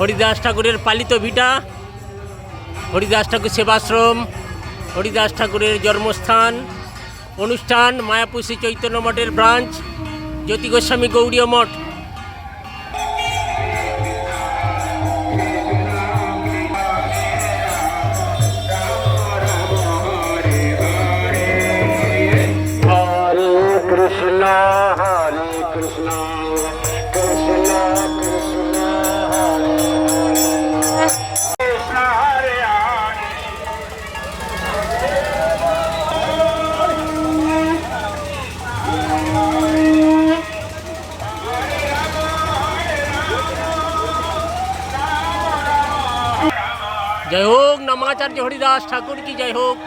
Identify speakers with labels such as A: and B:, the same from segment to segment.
A: হরিদাস ঠাকুরের পালিত ভিটা, হরিদাস ঠাকুর সেবাশ্রম, হরিদাস ঠাকুরের জন্মস্থান, অনুষ্ঠান মায়াপুর শ্রী চৈতন্য মঠের ব্রাঞ্চ জ্যোতি গোস্বামী গৌড়ীয় মঠ।
B: কৃষ্ণ হরে কৃষ্ণ কৃষ্ণ কৃষ্ণ হরে কৃষ্ণ হরে
A: জয় হোক নামাচার্য হরিদাস ঠাকুর কি জয় হোক।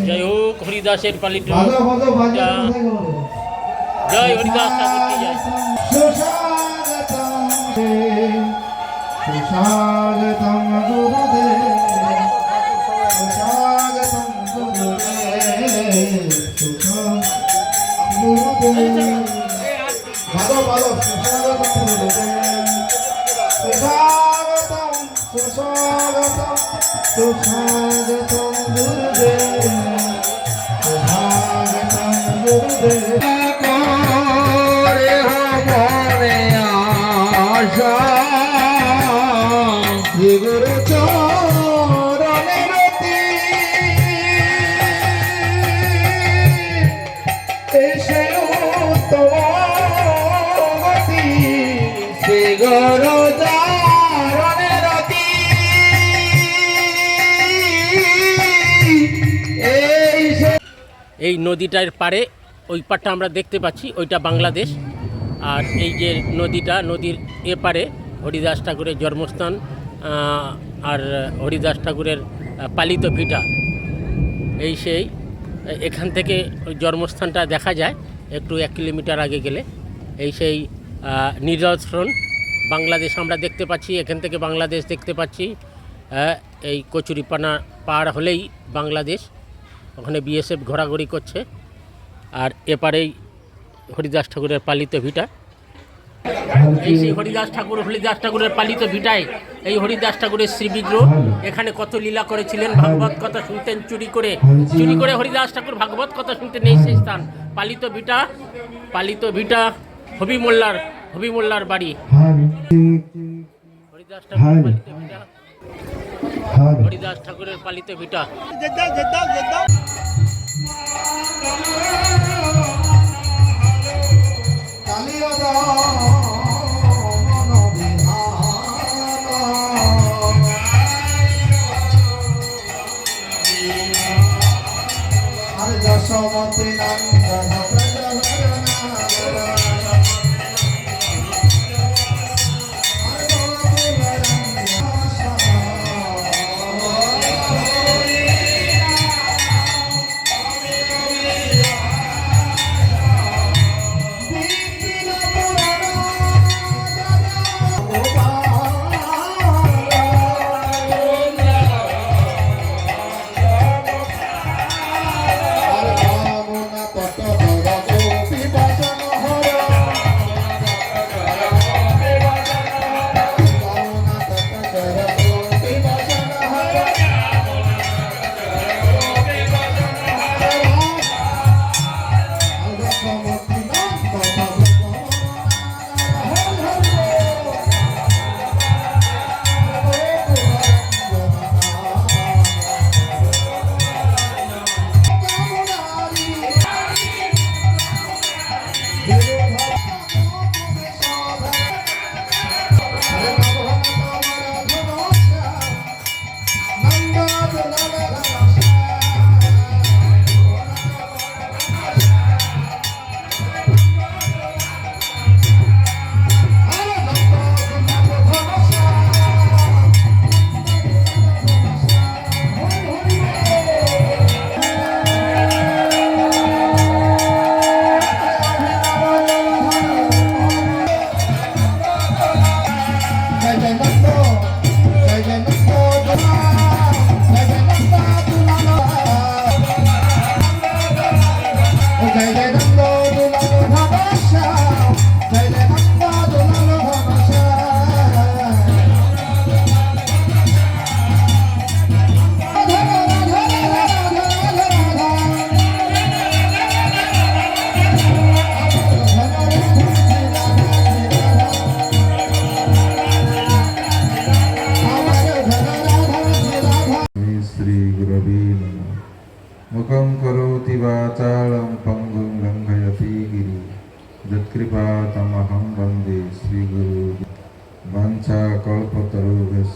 A: জয় হোক হরিদাসের পালিত, জয় হরিদাস ঠাকুর কি জয়।
C: সুস্বাগতম গুরুদেব, সুস্বাগতম গুরুদেব, গুরুদেব ভালো ভালো সুস্বাগতম গুরুদেব, সুস্বাগতম সুস্বাগতম সুস্বাগতম গুরুদেব, সুস্বাগতম গুরুদেব। গুরু চরণে রতি এসে উত্তমতি, শ্রী গুরু চরণে রতি
A: এই নদীটার পারে ওই পারটা আমরা দেখতে পাচ্ছি, ওইটা বাংলাদেশ। আর এই যে নদীটা, নদীর এপারে হরিদাস ঠাকুরের জন্মস্থান আর হরিদাস ঠাকুরের পালিত ভিটা। এই সেই এখান থেকে ওই জন্মস্থানটা দেখা যায় একটু 1 কিলোমিটার আগে গেলে। এই সেই নিদর্শন বাংলাদেশ আমরা দেখতে পাচ্ছি, এখান থেকে বাংলাদেশ দেখতে পাচ্ছি। এই কচুরিপানা পার হলেই বাংলাদেশ, ওখানে বিএসএফ ঘোরাঘুরি করছে। আর এপারেই হরিদাস ঠাকুরের পালিত ভিটা। এই সেই হরিদাস ঠাকুরের পালিত ভিটায় এই হরিদাস ঠাকুরের শ্রীবিগ্রহ। এখানে কত লীলা করেছিলেন, ভাগবত কথা শুনতেন চুরি করে হরিদাস ঠাকুর ভাগবত কথা শুনতেন। এই সেই স্থান পালিত ভিটা হবি মোল্লার বাড়ি। হরিদাস ঠাকুরের পালিত ভিটা।
C: দশমতি নন্দন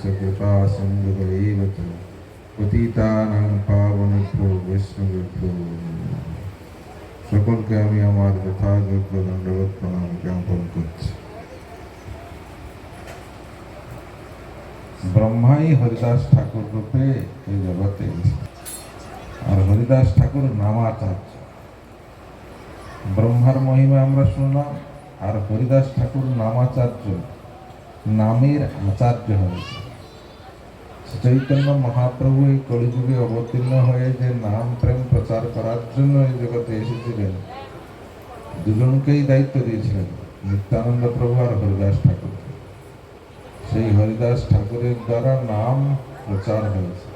D: तस्य कृपा सिन्धुः एव च পতিতানাং পাবনেভ্যো বৈষ্ণবেভ্যো নমঃ। সকলকে আমি আমার যথাযোগ্য দণ্ডবত প্রণাম জ্ঞাপন করছি। ব্রহ্মাই হরিদাস ঠাকুর রূপে এই জগতে এসেছে, আর হরিদাস ঠাকুর নামাচার্য। ব্রহ্মার মহিমা আমরা শুনলাম, আর হরিদাস ঠাকুর নামাচার্য, নামের আচার্য হয়েছে। চৈতন্য মহাপ্রভু এই কলিযুগে অবতীর্ণ হয়ে যে নাম প্রেম প্রচার করার জন্য এই জগতে এসেছিলেন, দুজনকেই দায়িত্ব দিয়েছিলেন, নিত্যানন্দ প্রভু আর হরিদাস ঠাকুর। সেই হরিদাস ঠাকুরের দ্বারা নাম প্রচার হয়েছে।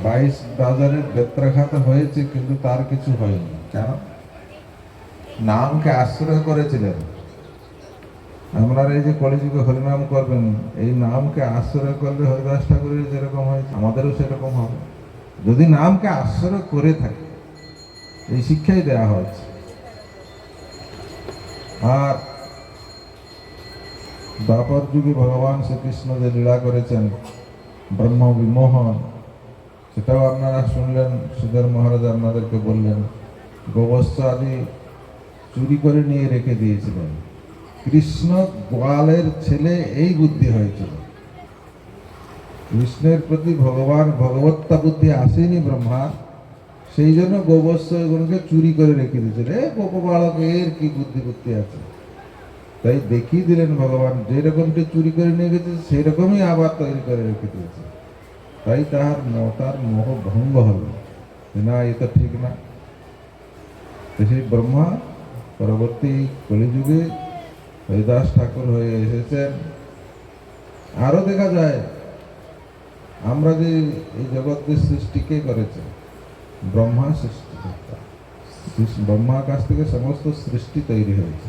D: 22 বাজারের বেত্রাঘাত হয়েছে, কিন্তু তার কিছু হয়নি। কেন? নামকে আশ্রয় করেছিলেন। আপনারা এই যে কলিযুগে হরিনাম করবেন, এই নামকে আশ্রয় করলে হরিদাস ঠাকুরের যেরকম হয়েছে আমাদেরও সেরকম হবে, যদি নামকে আশ্রয় করে থাকে। এই শিক্ষাই দেওয়া হয়েছে। আর দ্বাপর যুগে ভগবান শ্রীকৃষ্ণ যে লীলা করেছেন ব্রহ্ম বিমোহন, সেটাও আপনারা শুনলেন। শ্রীধর মহারাজ আপনাদেরকে বললেন গোবস্ত্র আদি চুরি করে নিয়ে রেখে দিয়েছিলেন। কৃষ্ণ গোয়ালের ছেলে, এই বুদ্ধি হয়েছিল। কৃষ্ণের প্রতি ভগবত্তা বুদ্ধি আসেনি ব্রহ্মার, সেই জন্য গোবস্ত্র এগুলোকে চুরি করে রেখে দিয়েছিল। গোপ বালক, এর কি বুদ্ধি আছে? তাই দেখিয়ে দিলেন ভগবান, যেরকমটি চুরি করে নিয়ে গেছে সেই রকমই আবার তৈরি করে রেখে দিয়েছে। তাই তার মোহ ভঙ্গ হল, না, এ তো ঠিক না। সেই ব্রহ্মা পরবর্তী কলিযুগে হরিদাস ঠাকুর হয়ে এসেছেন। আরো দেখা যায়, আমরা যে এই জগতের সৃষ্টি কে করেছে? ব্রহ্মা সৃষ্টিকর্তা। ব্রহ্মার কাছ থেকে সমস্ত সৃষ্টি তৈরি হয়েছে।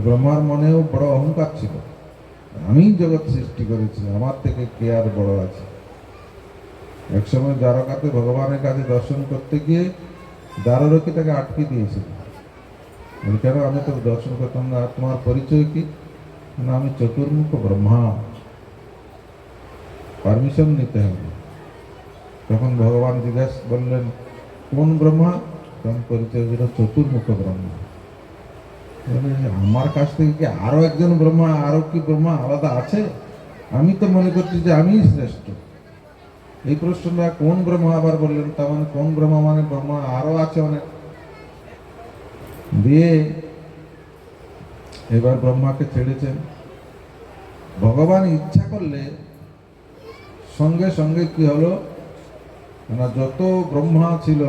D: ব্রহ্মার মনেও বড় অহংকার ছিল, আমি জগৎ সৃষ্টি করেছি, আমার থেকে কে আর বড় আছে। একসময় দ্বারকাতে ভগবানের কাছে দর্শন করতে গিয়ে দ্বাররক্ষী তাকে আটকে দিয়েছিল। কেন? আমি তো দর্শন করতাম না। তোমার পরিচয় কি? না, আমি চতুর্মুখ ব্রহ্মা, পারমিশন নিতে হবে। তখন ভগবান জিজ্ঞাসা বললেন, কোন ব্রহ্মা? তখন পরিচয় দিল চতুর্মুখ ব্রহ্মা। আমার কাছ থেকে কি আরো একজন ব্রহ্মা, আরো কি ব্রহ্মা আলাদা আছে? আমি তো মনে করছি যে আমিই শ্রেষ্ঠ। এই প্রশ্নটা কোন ব্রহ্মা আবার বললেন, তার মানে কোন ব্রহ্মা? মানে ব্রহ্মা আরো আছে অনেক। দিয়ে এবার ব্রহ্মাকে ছেড়েছেন। ভগবান ইচ্ছা করলে সঙ্গে সঙ্গে কি হলো না, যত ব্রহ্মা ছিল,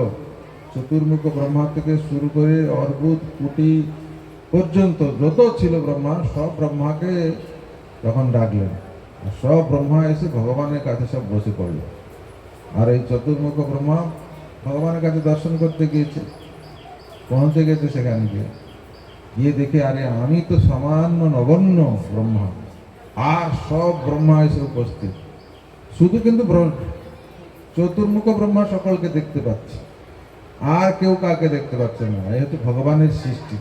D: চতুর্মুখ ব্রহ্মা থেকে শুরু করে অর্বুদ কুটি পর্যন্ত যত ছিল ব্রহ্মা, সব ব্রহ্মাকে তখন ডাকলেন। সব ব্রহ্মা এসে ভগবানের কাছে সব বসে পড়ল। আর এই চতুর্মুখ ব্রহ্মা ভগবানের কাছে দর্শন করতে গিয়েছে, পৌঁছে গেছে। সেখানে গিয়ে দেখে, আরে আমি তো সামান্য নগণ্য ব্রহ্মা, আর সব ব্রহ্মা এসে উপস্থিত। শুধু কিন্তু চতুর্মুখ ব্রহ্মা সকলকে দেখতে পাচ্ছে, আর কেউ কাকে দেখতে পাচ্ছে না। এই হচ্ছে ভগবানের সৃষ্টি।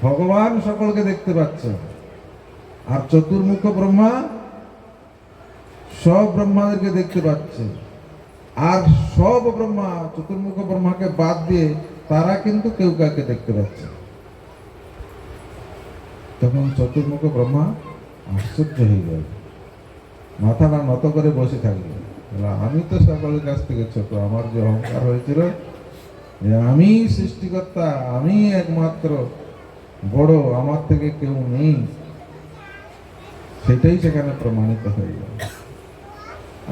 D: ভগবান সকলকে দেখতে পাচ্ছে, আর চতুর্মুখ ব্রহ্মা সব ব্রহ্মাদেরকে দেখতে পাচ্ছে। আর সব ব্রহ্মা, চতুর্মুখ ব্রহ্মাকে বাদ দিয়ে তারা কিন্তু কেউ কাকে দেখতে পাচ্ছে। তখন চতুর্মুখ ব্রহ্মা আশ্চর্য হয়ে গেল, মাথাটা নত করে বসে থাকলো। আমি তো সকলের কাছ থেকে ছোট, আমার যে অহংকার হয়েছিল যে আমি সৃষ্টিকর্তা, আমি একমাত্র বড়, আমার থেকে কেউ নেই, সেটাই সেখানে প্রমাণিত হয়ে গেল।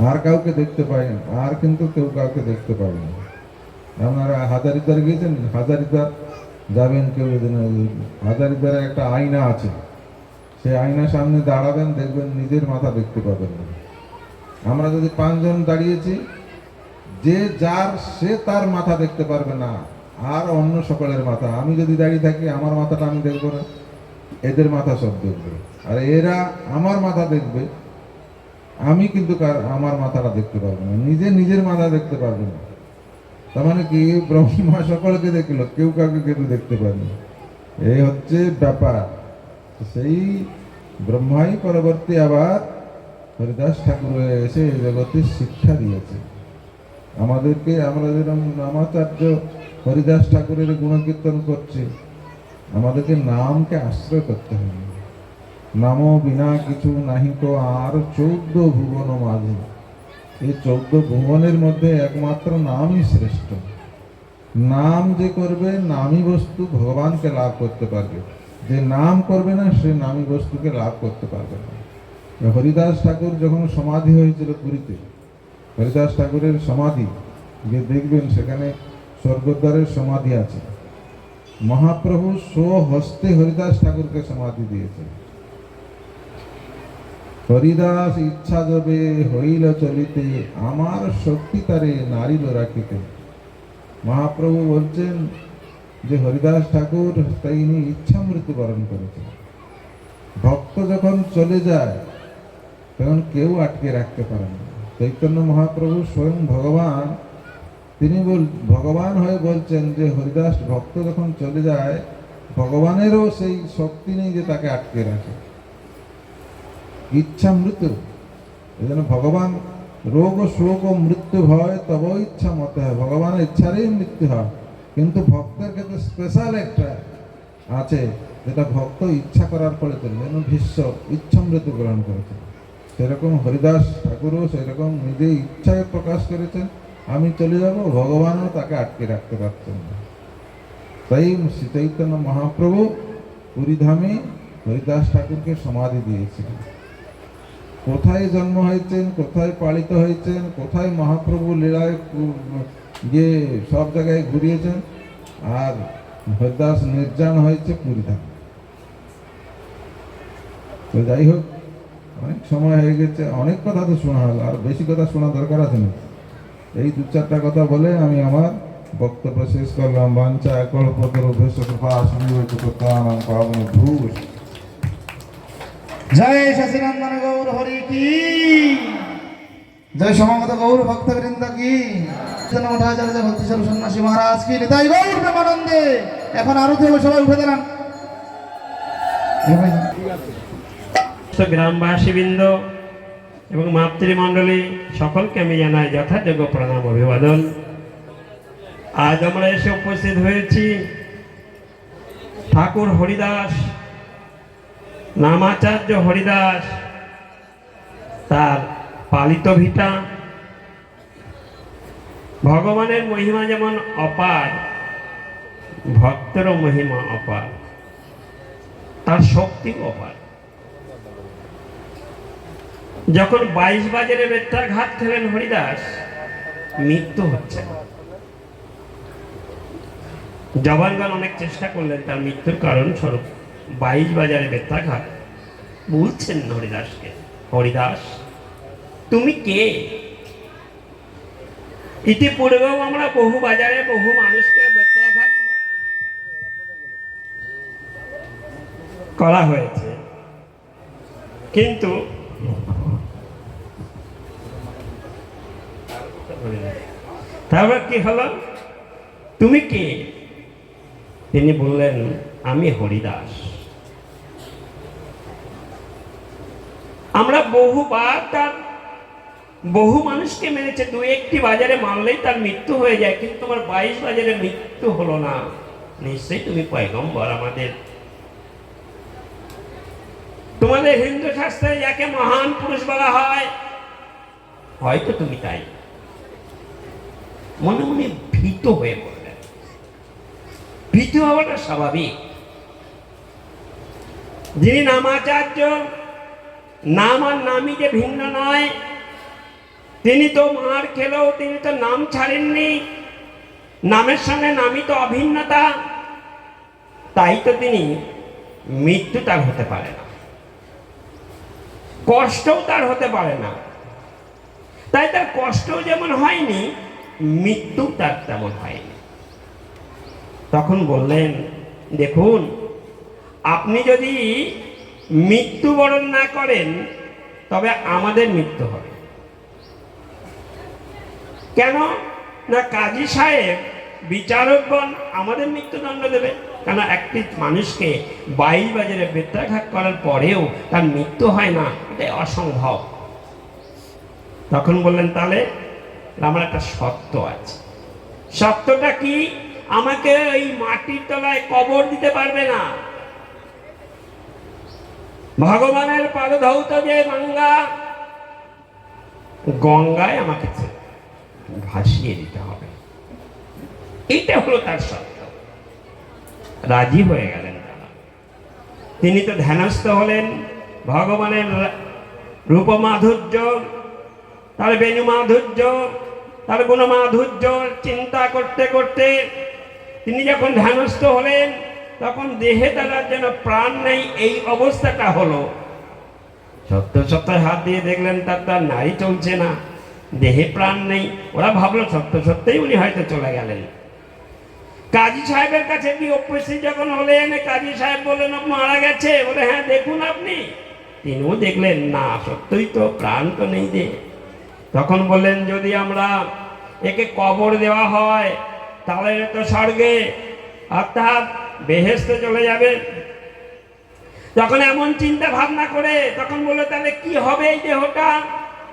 D: আর কাউকে দেখতে পাই না, আর কিন্তু কেউ কাউকে দেখতে পাই না। আপনারা হাজারিদ্বার গিয়েছেন? হাজারিদ্বার যাবেন কেউ, হাজারিদ্বারে একটা আয়না আছে, সেই আয়নার সামনে দাঁড়াবেন, দেখবেন নিজের মাথা দেখতে পাবেন না। আমরা যদি 5 জন দাঁড়িয়েছি, যে যার সে তার মাথা দেখতে পারবে না, আর অন্য সকলের মাথা। আমি যদি দাঁড়িয়ে থাকি, আমার মাথাটা আমি দেখবো না, এদের মাথা সব দেখবে। আর এরা আমার মাথা দেখবে, আমি কিন্তু আমার মাথাটা দেখতে পারবো না, নিজের মাথা দেখতে পারবে না। তার মানে কি, ব্রহ্মা সকলকে দেখলো, কেউ কাউকে কিন্তু দেখতে পারেনি। এই হচ্ছে ব্যাপার। সেই ব্রহ্মাই পরবর্তী আবার হরিদাস ঠাকুর এসে এই জগতে শিক্ষা দিয়েছে আমাদেরকে। আমরা যেরকম নামাচার্য হরিদাস ঠাকুরের গুণকীর্তন করছি, আমাদেরকে নামকে আশ্রয় করতে হবে। নাম বিনা কিছু নাহিক আর 14 ভুবন মাঝে, এই 14 ভুবনের মধ্যে একমাত্র নামই শ্রেষ্ঠ। নাম যে করবে নামী বস্তু ভগবানকে লাভ করতে পারবে, যে নাম করবে না সে নামী বস্তুকে লাভ করতে পারবে না। হরিদাস ঠাকুর যখন সমাধি হয়েছিল পুরীতে, হরিদাস ঠাকুরের সমাধি গিয়ে দেখবেন সেখানে স্বর্গদ্বারের সমাধি আছে। মহাপ্রভু স্বহস্তে হরিদাস ঠাকুরকে সমাধি দিয়েছে। হরিদাস ইচ্ছা যবে হইল চলিতে, আমার শক্তি তারে নারিল রাখিতে। মহাপ্রভু বলছেন যে হরিদাস ঠাকুর তিনি ইচ্ছা মৃত্যুবরণ করেছেন। ভক্ত যখন চলে যায় তখন কেউ আটকে রাখতে পারে না। চৈতন্য মহাপ্রভু স্বয়ং ভগবান, তিনি ভগবান হয়ে বলছেন যে হরিদাস ভক্ত যখন চলে যায় ভগবানেরও সেই শক্তি নেই যে তাকে আটকে রাখে। ইচ্ছা মৃত্যু, এই জন্য ভগবান রোগ শোক ও মৃত্যু হয় তব ইচ্ছা মতে হয়, ভগবানের ইচ্ছারই মৃত্যু হয়। কিন্তু ভক্তের ক্ষেত্রে স্পেশাল একটা আছে, যেটা ভক্ত ইচ্ছা করার ফলে চলে, যেন ভীষ্ম ইচ্ছা মৃত্যু গ্রহণ করেছেন, সেরকম হরিদাস ঠাকুরও সেরকম নিজে ইচ্ছায় প্রকাশ করেছেন আমি চলে যাব, ভগবানও তাকে আটকে রাখতে পারছেন না। তাই শ্রী চৈতন্য মহাপ্রভু পুরীধামে হরিদাস ঠাকুরকে সমাধি দিয়েছিলেন। কোথায় জন্ম হয়েছেন, কোথায় পালিত হয়েছেন, কোথায় মহাপ্রভু লীলায় গিয়ে সব জায়গায় ঘুরিয়েছেন, আর হরিদাস নির্যান হয়েছে পুরীধাম। তো যাই হোক, অনেক সময় হয়ে গেছে, অনেক কথা তো শোনা হলো, আর বেশি কথা শোনা দরকার আছে না। এই 2-4টা কথা বলে আমি আমার বক্তব্য শেষ করলাম। বাঞ্ছা কল্পতরুভ্যশ্চ কৃপা সিন্ধুভ্যশ্চ পতিতানাং পাবনেভ্যো।
C: জয় শশীনন্দন গৌর হরি কি জয়, সমাগত গৌর ভক্তবৃন্দ কি জয়, মঠাচার্য ভক্তি স্বরূপ সন্ন্যাসী মহারাজ কি, নিতাই গৌর প্রেমানন্দে। এখন আরতি হবে, সবাই উঠে দাঁড়ান।
E: গ্রামবাসীবৃন্দ এবং মাতৃমণ্ডলী সকলকে আমি জানাই যথাযোগ্য প্রণাম অভিবাদন। আজ আমরা এসে উপস্থিত হয়েছি ঠাকুর হরিদাস, নামাচার্য হরিদাস, তার পালিত ভিটা। ভগবানের মহিমা যেমন অপার, ভক্তেরও মহিমা অপার, তার শক্তি অপার। যখন 22 বাজারে বেত্রাঘাত খেলেন হরিদাস, মৃত্যু হচ্ছে না। জবানগণ অনেক চেষ্টা করলেন তার মৃত্যুর কারণ স্বরূপ 22 বাজারে বেত্রাঘাত। বলছেন হরিদাসকে, হরিদাস তুমি কে? ইতিপূর্বেও আমরা বহু বাজারে বহু মানুষকে বেত্রাঘাত করা হয়েছে, কিন্তু তারপর কি হলো, তুমি কে? তিনি বললেন আমি হরিদাস। আমরা বহুবার তার বহু মানুষকে মেরেছে, 2-1টি বাজারে মারলেই তার মৃত্যু হয়ে যায়, কিন্তু তোমার 22 বাজারে মৃত্যু হলো না। নিশ্চয়ই তুমি পয়গম্বর আমাদের। তোমাদের হিন্দু শাস্ত্রে যাকে মহান পুরুষ বলা হয়, হয়তো তুমি তাই। মনে মনে ভীত হয়ে পড়লেন। ভীত হওয়াটা স্বাভাবিক। যিনি নামাচার্য, নাম আর নামই যে ভিন্ন নয়, তিনি তো মার খেলেও তিনি তো নাম ছাড়েননি। নামের সঙ্গে নামই তো অভিন্নতা, তাই তো তিনি মৃত্যু তার হতে পারে না, কষ্টও তার হতে পারে না। তাই তার কষ্টও যেমন হয়নি, মৃত্যু তার তেমন হয়নি। তখন বললেন, দেখুন আপনি যদি মৃত্যুবরণ না করেন তবে আমাদের মৃত্যু হবে। কেন না কাজী সাহেব বিচারকগণ আমাদের মৃত্যুদণ্ড দেবে। কেন একটি মানুষকে 22 বাজারে বেত্রাঘাত করার পরেও তার মৃত্যু হয় না, এটা অসম্ভব। তখন বললেন তাহলে আমার একটা সত্য আছে। সত্যটা কি? আমাকে ওই মাটির তলায় কবর দিতে পারবে না। ভগবানের পাদধৌত যে গঙ্গা, গঙ্গায় আমাকে ভাসিয়ে দিতে হবে, এইটা হলো তার সত্য। রাজি হয়ে গেলেন তারা। তিনি তো ধ্যানস্থ হলেন ভগবানের রূপ মাধুর্য, তার বেণু মাধুর্য, তার গুণ মাধুর্য চিন্তা করতে করতে তিনি যখন ধ্যানস্থ হলেন, তখন দেহে তার যেন প্রাণ নেই, এই অবস্থাটা হলো। সত্য সত্য হাত দিয়ে দেখলেন তার নাড়ি চলছে না, দেহে প্রাণ নেই। ওরা ভাবলো সত্য সত্যই উনি হয়তো চলে গেলেন। কাজী সাহেবের কাছে কি উপস্থিত যখন হলেন, কাজী সাহেব বললেন মারা গেছে। বলে হ্যাঁ দেখুন আপনি। তিনিও দেখলেন না, সত্যই তো প্রাণ তো নেই দে। তখন বললেন যদি আমরা একে কবর দেওয়া হয় তাহলে তো স্বর্গে অর্থাৎ বেহেশতে চলে যাবে। যখন এমন চিন্তা ভাবনা করে তখন বললো তাহলে কি হবে এই দেহটা?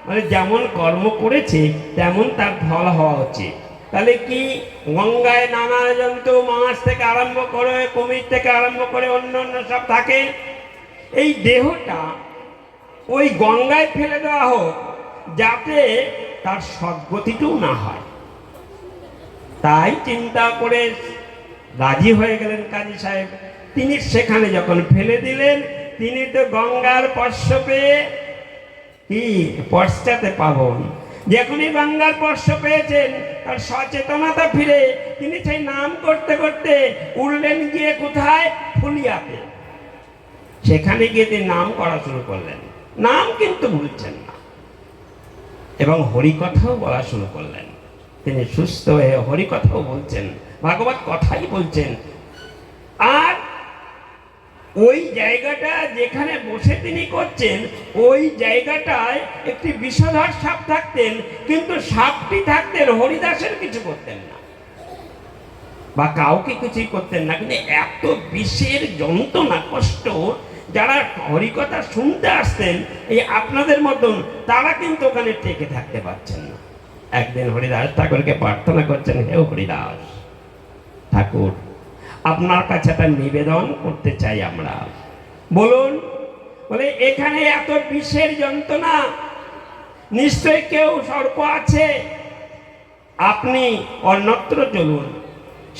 E: মানে যেমন কর্ম করেছে তেমন তার ফল হওয়া উচিত। তাহলে কি গঙ্গায় নানা জন্তু, মাছ থেকে আরম্ভ করে কুমির থেকে আরম্ভ করে অন্য অন্য সব থাকে, এই দেহটা ওই গঙ্গায় ফেলে দেওয়া হোক যাতে তার সদ্গতিটাও না হয়। তাই চিন্তা করে রাজি হয়ে গেলেন কাজী সাহেব। তিনি সেখানে যখন ফেলে দিলেন, তিনি তো গঙ্গার স্পর্শ পেয়ে কি পশ্চাতে পাবন, যখনই গঙ্গার স্পর্শ পেয়েছেন তার সচেতনতা ফিরে তিনি সেই নাম করতে করতে উঠলেন গিয়ে কোথায়? ফুলিয়াতে। সেখানে গিয়ে তিনি নাম করা শুরু করলেন। নাম কিন্তু ভুলছেন না এবং হরিকথাও বলা শুরু করলেন। তিনি সুস্থ হয়ে হরিকথাও বলছেন, ভাগবত কথাই বলছেন। আর ওই জায়গাটা যেখানে বসে তিনি করছেন, ওই জায়গাটায় একটি বিষধর সাপ থাকতেন, কিন্তু সাপটি থাকতেন হরিদাসের কিছু করতেন না বা কাউকে কিছুই করতেন না। কিন্তু এত বিষের যন্ত্রণা কষ্ট, যারা হরিকথা শুনতে আসতেন এই আপনাদের মতন, তারা কিন্তু ওখানে টেকে থাকতে পারছেন না। একদিন হরিদাস ঠাকুরকে প্রার্থনা করছেন, হে হরিদাস ঠাকুর, আপনার কাছে একটা নিবেদন করতে চাই আমরা। বলুন। বলে এখানে এত বিষের যন্ত্রণা, নিশ্চয় কেউ সর্প আছে, আপনি অন্যত্র চলুন,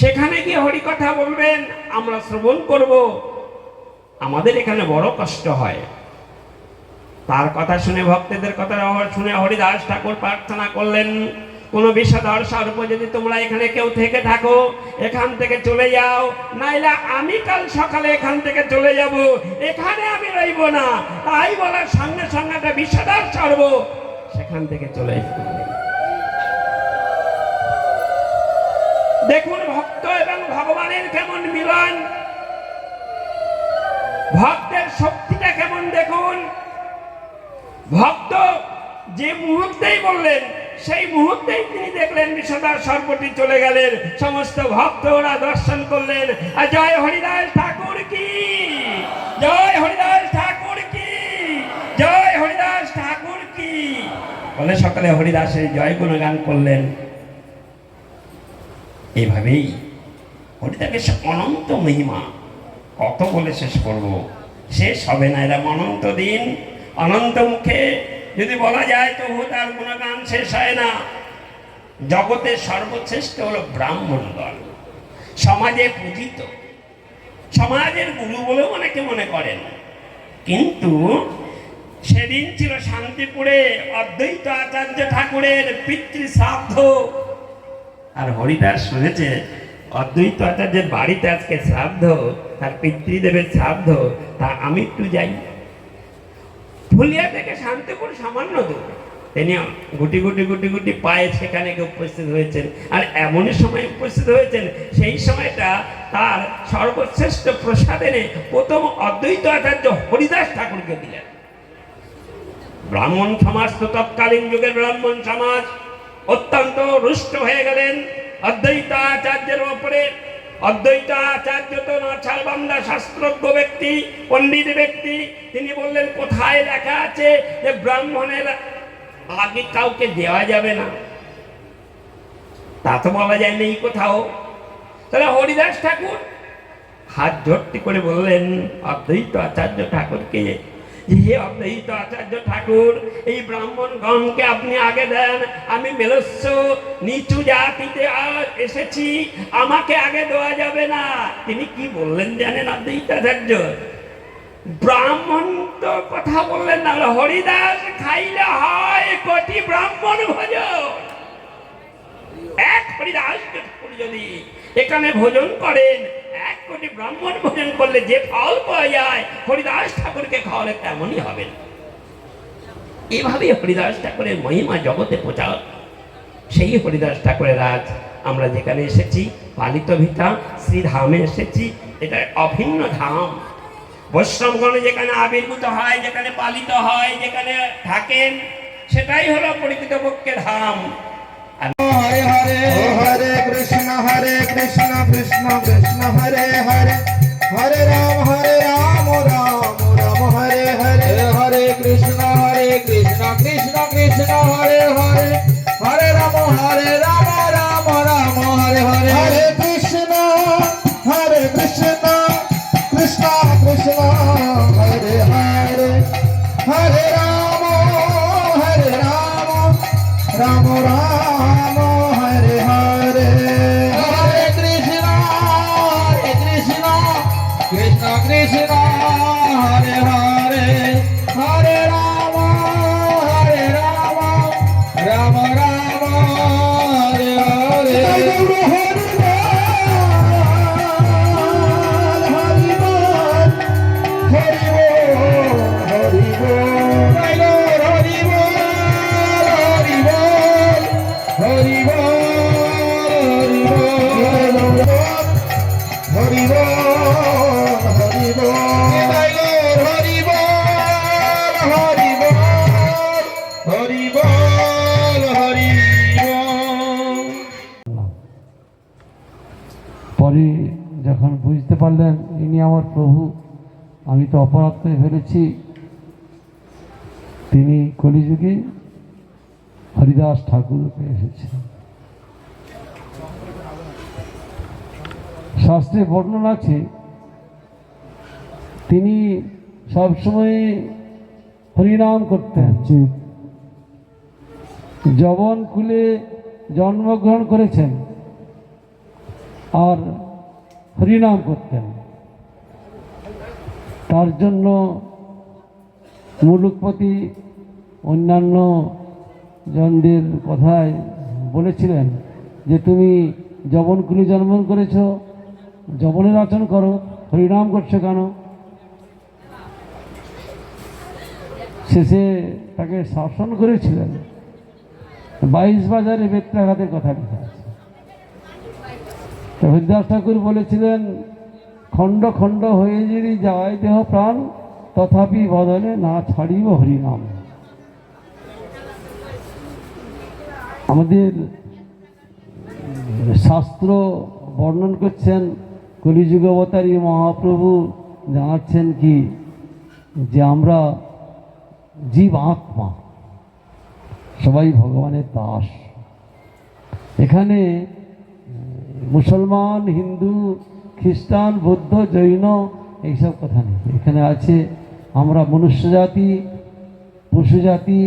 E: সেখানে গিয়ে হরিকথা বলবেন, আমরা শ্রবণ করব। আমাদের এখানে বড় কষ্ট হয়। তার কথা শুনে, ভক্তদের কথা শুনে হরিদাস ঠাকুর প্রার্থনা করলেন, কোন বিষধর সর্প যদি তোমরা এখানে কেউ থেকে থাকো, এখান থেকে চলে যাও, নাইলে আমি কাল সকালে এখান থেকে চলে যাব, এখানে আমি রইব না। তাই বলার সঙ্গে সঙ্গে একটা বিষধর সর্প সেখান থেকে চলে যাবে। দেখুন ভক্ত এবং ভগবানের কেমন মিলন, ভক্তের শক্তিটা কেমন দেখুন। ভক্ত যে মুহূর্তেই বললেন, সেই মুহূর্তেই তিনি দেখলেন বিষধর সর্পটি চলে গেলেন। সমস্ত ভক্তরা দর্শন করলেন। আর জয় হরিদাস ঠাকুর কি, জয় হরিদাস ঠাকুর কি, জয় হরিদাস ঠাকুর কি বলে সকালে হরিদাসের জয় গুণগান করলেন। এইভাবেই হরিদাসের অনন্ত মহিমা, কত বলে শেষ করব, শেষ হবে না। এরা অনন্ত দিন, অনন্ত মুখে যদি বলা যায় তবু তার গুণগান শেষ হয় না। জগতের সর্বশ্রেষ্ঠ হলো ব্রাহ্মণ দল, সমাজে পূজিত, সমাজের গুরু বলেও অনেকে মনে করেন। কিন্তু সেদিন ছিল শান্তিপুরে অদ্বৈত আচার্য ঠাকুরের পিতৃ শ্রাদ্ধ। আর হরিদাস শুনেছে অদ্বৈত আচার্যের বাড়িতে আজকে শ্রাদ্ধ, তার পিতৃদেবের শ্রাদ্ধ, তা আমি একটু যাই। ফুলিয়া থেকে শান্তিপুর সামান্য দূর। তিনি গুটি গুটি গুটি গুটি পায়ে সেখানে উপস্থিত হয়েছেন। আর এমনই সময় উপস্থিত হয়েছেন, সেই সময়টা তার সর্বশ্রেষ্ঠ প্রসাদ এনে প্রথম অদ্বৈত আচার্য হরিদাস ঠাকুরকে দিলেন। ব্রাহ্মণ সমাজ তো তৎকালীন যুগের ব্রাহ্মণ সমাজ অত্যন্ত রুষ্ট হয়ে গেলেন অদ্বৈত আচার্যের ওপরে। অদ্বৈত আচার্য তো নাছাড়বান্দা শাস্ত্রজ্ঞ ব্যক্তি, পণ্ডিত ব্যক্তি, তিনি বললেন কোথায় লেখা আছে যে ব্রাহ্মণের আগে কাউকে দেওয়া যাবে না? তা তো বলা যায় নেই কোথাও। তাহলে হরিদাস ঠাকুর হাত জোড়টি করে বললেন অদ্বৈত আচার্য ঠাকুরকে, হে অদ্বৈত আচার্য ঠাকুর, এই ব্রাহ্মণগণকে আপনি আগে দেন, আমি মেলস্য নিচু জাতিতে এসেছি, আমাকে আগে দেওয়া যাবে না। তিনি কি বললেন জানেন অদ্বৈত আচার্য? ব্রাহ্মণ তো কথা বললেন না, হরিদাস খাইলে হয় কোটি ব্রাহ্মণ ভোজন। এক হরিদাস ঠাকুর যদি এখানে ভোজন করেন, 1 কোটি ব্রাহ্মণ ভোজন করলে যে ফল পাওয়া যায়, হরিদাস ঠাকুরকে খাওয়ালে তেমনই হবে। এভাবে হরিদাস ঠাকুরের মহিমা জগতে প্রচার। সেই হরিদাস ঠাকুরের আজ আমরা যেখানে এসেছি, পালিত ভিটা শ্রীধামে এসেছি। এটা অভিন্ন ধাম। বৈষ্ণবগণে যেখানে আবির্ভূত হয়, যেখানে পালিত হয়, যেখানে থাকেন, সেটাই হলো প্রকৃতপক্ষে ধাম।
C: हरे हरे हरे कृष्ण कृष्ण कृष्ण हरे हरे हरे राम राम राम हरे हरे हरे कृष्ण कृष्ण कृष्ण हरे हरे हरे राम राम राम हरे हरे हरे कृष्ण कृष्ण कृष्ण हरे हरे हरे राम राम राम हरे हरे हरे कृष्ण कृष्ण कृष्ण हरे हरे हरे राम राम राम हरे हरे हरि
F: পরে যখন বুঝতে পারলেন ইনি আমার প্রভু, আমি তো অপরাধ করে ফেলেছি, তিনি কলিযুগে হরিদাস ঠাকুরকে এসেছেন। শাস্ত্রে বর্ণনা আছে তিনি সবসময় হরিনাম করতেন। যবন কুলে জন্মগ্রহণ করেছেন আর হরিনাম করতেন। তার জন্য মুলুকপতি অন্যান্য জনদের কথায় বলেছিলেন যে তুমি যবনকুলে জন্মগ্রহণ করেছ, যবনের আচরণ করো, হরিনাম করছো কেন? শেষে তাকে শাসন করেছিলেন। 22 বাজারে বেত্রাঘাতের কথা লেখা আছে। হরিদাস ঠাকুর বলেছিলেন, খণ্ড খণ্ড হয়ে যদি যায় দেহ প্রাণ, তথাপি বদলে না ছাড়িব হরিনাম। আমাদের শাস্ত্র বর্ণন করছেন, কলিযুগ অবতারী মহাপ্রভু জানাচ্ছেন কি যে আমরা জীব আত্মা, সবাই ভগবানের দাস। এখানে মুসলমান, হিন্দু, খ্রিস্টান, বৌদ্ধ, জৈন এইসব কথা নেই। এখানে আছে আমরা মনুষ্য জাতি, পশু জাতি,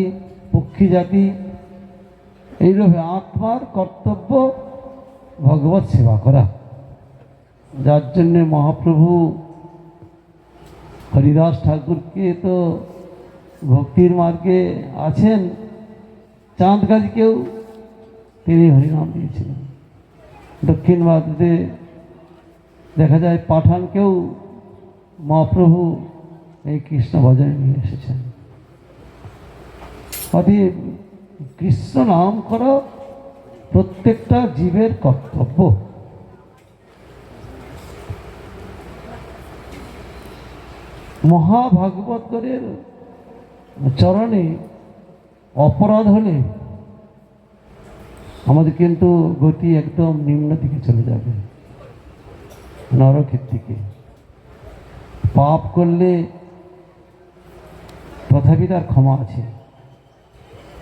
F: পক্ষী জাতি। এইভাবে আত্মার কর্তব্য ভগবত সেবা করা, যার জন্যে মহাপ্রভু হরিদাস ঠাকুরকে তো ভক্তির মার্গে আছেন। চাঁদ গাছকেও তিনি হরিনাম দিয়েছিলেন। দক্ষিণ ভারতে দেখা যায় পাঠানকেও মহাপ্রভু এই কৃষ্ণ ভজনে নিয়ে এসেছেন। অতএব কৃষ্ণ নাম করা প্রত্যেকটা জীবের কর্তব্য। মহাভাগবতের চরণে অপরাধ হলে আমাদের কিন্তু গতি একদম নিম্ন দিকে চলে যাবে। নরকের দিকে। পাপ করলে তথাপি তার ক্ষমা আছে,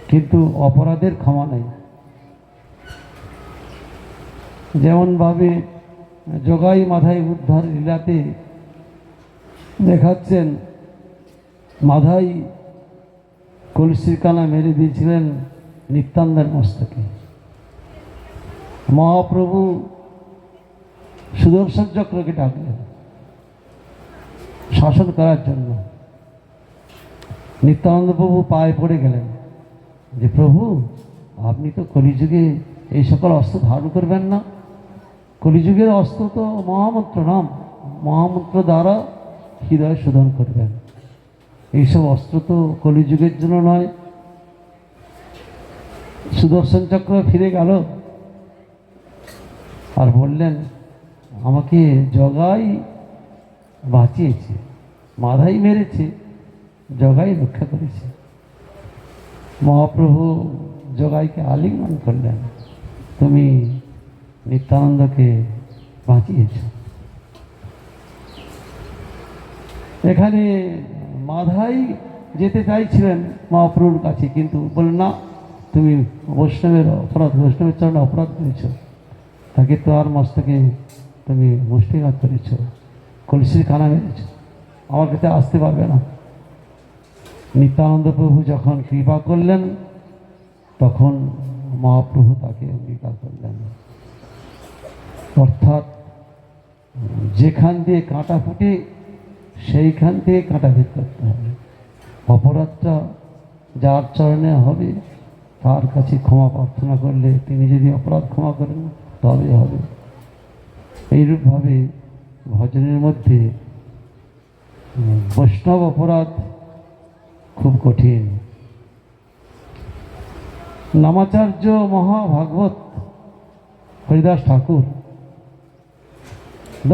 F: কিন্তু অপরাধের ক্ষমা নেই। যেমনভাবে জগাই মাধাই উদ্ধার লীলাতে দেখাচ্ছেন, মাধাই কলসির কানা মেরে দিয়েছিলেন নিত্যানন্দের মস্তকে। মহাপ্রভু সুদর্শন চক্রকে ডাকলেন শাসন করার জন্য। নিত্যানন্দ প্রভু পায়ে পড়ে গেলেন যে, প্রভু আপনি তো কলিযুগে এই সকল অস্ত্র ধারণ করবেন না। কলিযুগের অস্ত্র তো মহামন্ত্র নাম, মহামন্ত্র দ্বারা হৃদয় শোধন করবেন। এইসব অস্ত্র তো কলিযুগের জন্য নয়। সুদর্শন চক্র ফিরে গেল আর বললেন, আমাকে জগাই বাঁচিয়েছে, মাধাই মেরেছে, জগাই রক্ষা করেছে। মহাপ্রভু জগাইকে আলিঙ্গন করলেন, তুমি নিত্যানন্দকে বাঁচিয়েছ। এখানে মাধাই যেতে চাইছিলেন মহাপ্রভুর কাছে, কিন্তু বললেন না, তুমি বৈষ্ণবের অপরাধ, বৈষ্ণবের চরণে অপরাধ করেছ, তাকে তো আর মস্তকে তুমি মুষ্টিঘাত করেছ, কলসির কানা মেরেছ, আমার কাছে আসতে পারবে না। নিত্যানন্দ প্রভু যখন কৃপা করলেন, তখন মহাপ্রভু তাকে অঙ্গীকার করলেন। অর্থাৎ যেখান দিয়ে কাঁটা ফুটে সেইখান থেকে কাঁটা ভেদ করতে হবে। অপরাধটা যার চরণে হবে তার কাছে ক্ষমা প্রার্থনা করলে তিনি যদি অপরাধ ক্ষমা করেন তবে হবে। এইরূপভাবে ভজনের মধ্যে বৈষ্ণব অপরাধ খুব কঠিন। নামাচার্য মহাভাগবত হরিদাস ঠাকুর,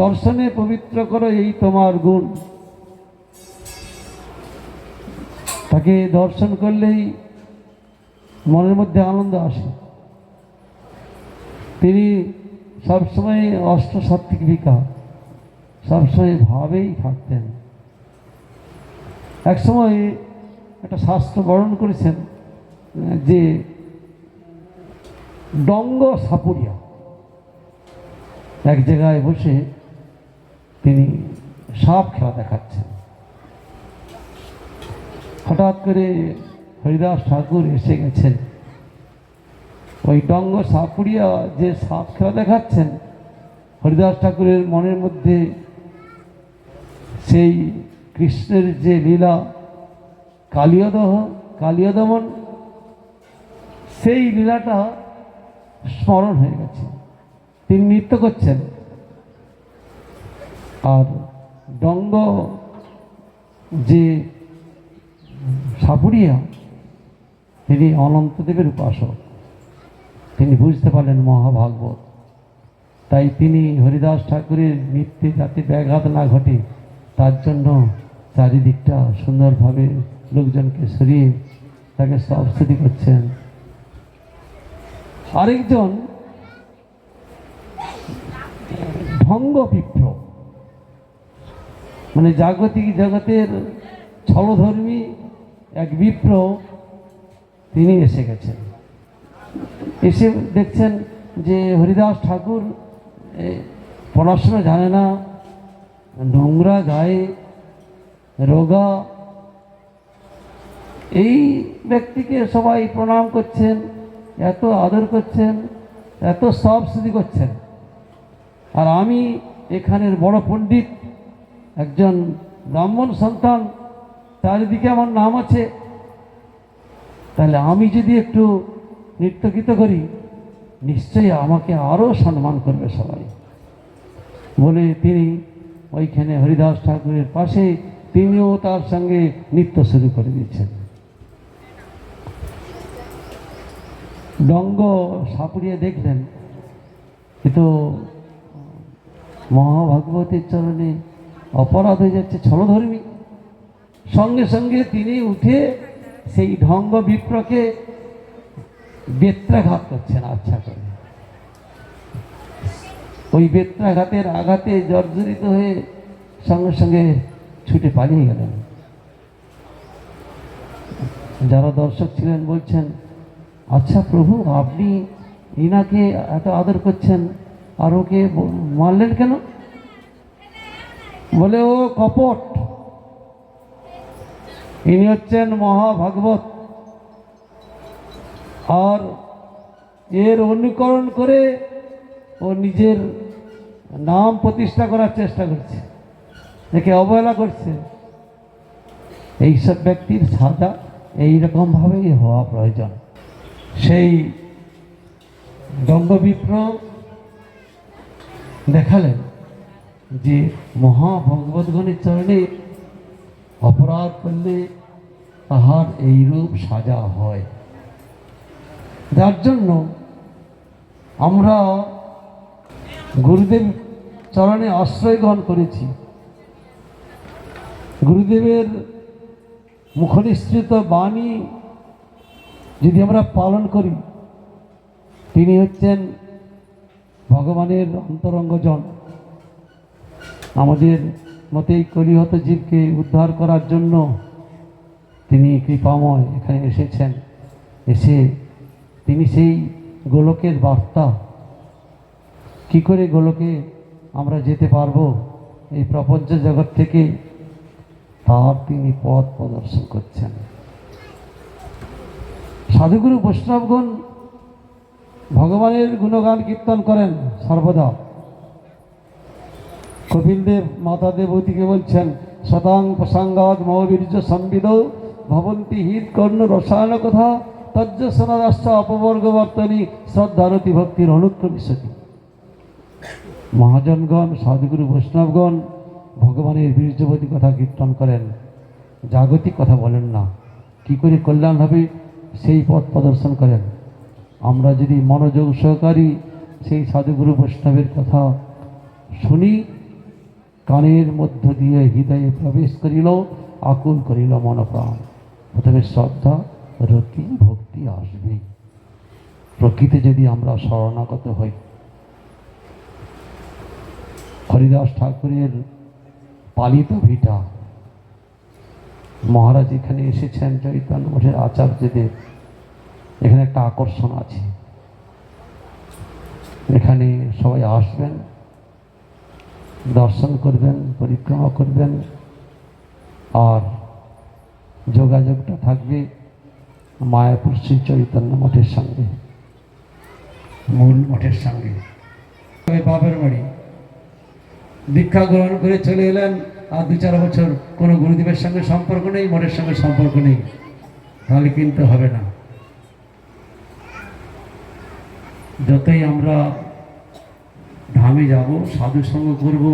F: দর্শনে পবিত্র করো এই তোমার গুণ। তাকে দর্শন করলেই মনের মধ্যে আনন্দ আসে। তিনি সবসময় অষ্টসাত্ত্বিকা, সবসময় ভাবেই থাকতেন। একসময় একটা শাস্ত্র বর্ণন করেছেন যে ডঙ্গ সাপুরিয়া এক জায়গায় বসে তিনি সাপ খেলা দেখাচ্ছেন। হঠাৎ করে হরিদাস ঠাকুর এসে গেছেন। ওই ডঙ্গ সাপুরিয়া যে সাপ খেলা দেখাচ্ছেন, হরিদাস ঠাকুরের মনের মধ্যে সেই কৃষ্ণের যে লীলা কালীয়দমন, সেই লীলাটা স্মরণ হয়ে গেছে। তিনি নৃত্য করছেন, আর ডঙ্গ যে সাপুরিয়া তিনি অনন্তদেবের উপাসক। তিনি বুঝতে পারলেন মহাভাগবত, তাই তিনি হরিদাস ঠাকুরের নৃত্যে যাতে ব্যাঘাত না ঘটে তার জন্য চারিদিকটা সুন্দরভাবে লোকজনকে সরিয়ে তাকে স্তবস্তুতি করছেন। আরেকজন ঢঙ্গ বিপ্র, মানে জাগতিক জগতের ছলধর্মী এক বিপ্র, তিনি এসে গেছেন। এসে দেখছেন যে হরিদাস ঠাকুর পড়াশোনা জানে না, নোংরা গায়ে, রোগা, এই ব্যক্তিকে সবাই প্রণাম করছেন, এত আদর করছেন, এত স্তবস্তুতি করছেন, আর আমি এখানের বড় পণ্ডিত, একজন ব্রাহ্মণ সন্তান, চারিদিকে আমার নাম আছে, তাহলে আমি যদি একটু নৃত্যগীত করি নিশ্চয়ই আমাকে আরও সম্মান করবে সবাই বলে তিনি ওইখানে হরিদাস ঠাকুরের পাশে তিনিও তার সঙ্গে নৃত্য শুরু করে দিয়েছেন। ডঙ্গ সাপুরিয়া দেখলেন এ তো মহাভাগবতের চরণে অপরাধ হয়ে যাচ্ছে, ছলধর্মী। সঙ্গে সঙ্গে তিনি উঠে সেই ঢঙ্গ বিপ্রকে বেত্রাঘাত করছেন আচ্ছা করে। ওই বেত্রাঘাতের আঘাতে জর্জরিত হয়ে সঙ্গে সঙ্গে ছুটে পালিয়ে গেলেন। যারা দর্শক ছিলেন বলছেন, আচ্ছা প্রভু, আপনি ইনাকে এত আদর করছেন আর ওকে মারলেন কেন? বলে, ও কপট, ইনি হচ্ছেন মহাভাগবত, আর এর অনুকরণ করে ও নিজের নাম প্রতিষ্ঠা করার চেষ্টা করছে, একে অবহেলা করছে। এইসব ব্যক্তির সাজা এইরকমভাবেই হওয়া প্রয়োজন। সেই দণ্ডবিপ্র দেখালেন যে মহাভগবদ্গণের চরণে অপরাধ করলে তাহার এইরূপ সাজা হয়। যার জন্য আমরা গুরুদেব চরণে আশ্রয় গ্রহণ করেছি। গুরুদেবের মুখনিসৃত বাণী যদি আমরা পালন করি, তিনি হচ্ছেন ভগবানের অন্তরঙ্গজন। আমাদের মতে কলিহত জীবকে উদ্ধার করার জন্য তিনি কৃপাময় এখানে এসেছেন। এসে তিনি সেই গোলকের বার্তা, কি করে গোলকে আমরা যেতে পারবো এই প্রপঞ্চ জগৎ থেকে, তার তিনি পথ প্রদর্শন করছেন। সাধুগুরু বৈষ্ণবগণ ভগবানের গুণগান কীর্তন করেন সর্বদা। কপিলদেব মাতা দেবতীকে বলছেন, শতাং প্রসঙ্গাদ মহবীর্য সম্বিদ ভবন্তি হিত কর্ণ রসায়ন কথা তজ্জ সনাদাশ্চ অপবর্গবর্তনী শ্রদ্ধারতি ভক্তির অনুক্রমিষ্যতি। মহাজনগণ, সাধুগুরু বৈষ্ণবগণ ভগবানের বীর্যবতী কথা কীর্তন করেন, জাগতিক কথা বলেন না। কি করে কল্যাণ হবে সেই পথ প্রদর্শন করেন। আমরা যদি মনোযোগ সহকারী সেই সাধুগুরু বৈষ্ণবের কথা শুনি, কানের মধ্য দিয়ে হৃদয়ে প্রবেশ করিল, আকুল করিল মনপ্রাণ। প্রথমে শ্রদ্ধা, রতি, ভক্তি আসবে। প্রকৃতি যদি আমরা শরণাগত হই। হরিদাস ঠাকুরের পালিত ভিটা মহারাজ এখানে এসেছেন, চৈতন্য মঠের আচার্যদেব। এখানে একটা আকর্ষণ আছে, এখানে সবাই আসবেন, দর্শন করবেন, পরিক্রমা করবেন, আর যোগাযোগটা থাকবে মায়াপুর শ্রী চৈতন্য মঠের সঙ্গে, মূল মঠের সঙ্গে। বাপের বাড়ি দীক্ষা গ্রহণ করে চলে এলেন, আর 2-4 বছর কোনো গুরুদেবের সঙ্গে সম্পর্ক নেই, মঠের সঙ্গে সম্পর্ক নেই, তাহলে কিন্তু হবে না। যতই আমরা ধামে যাব, সাধু সঙ্গ করব,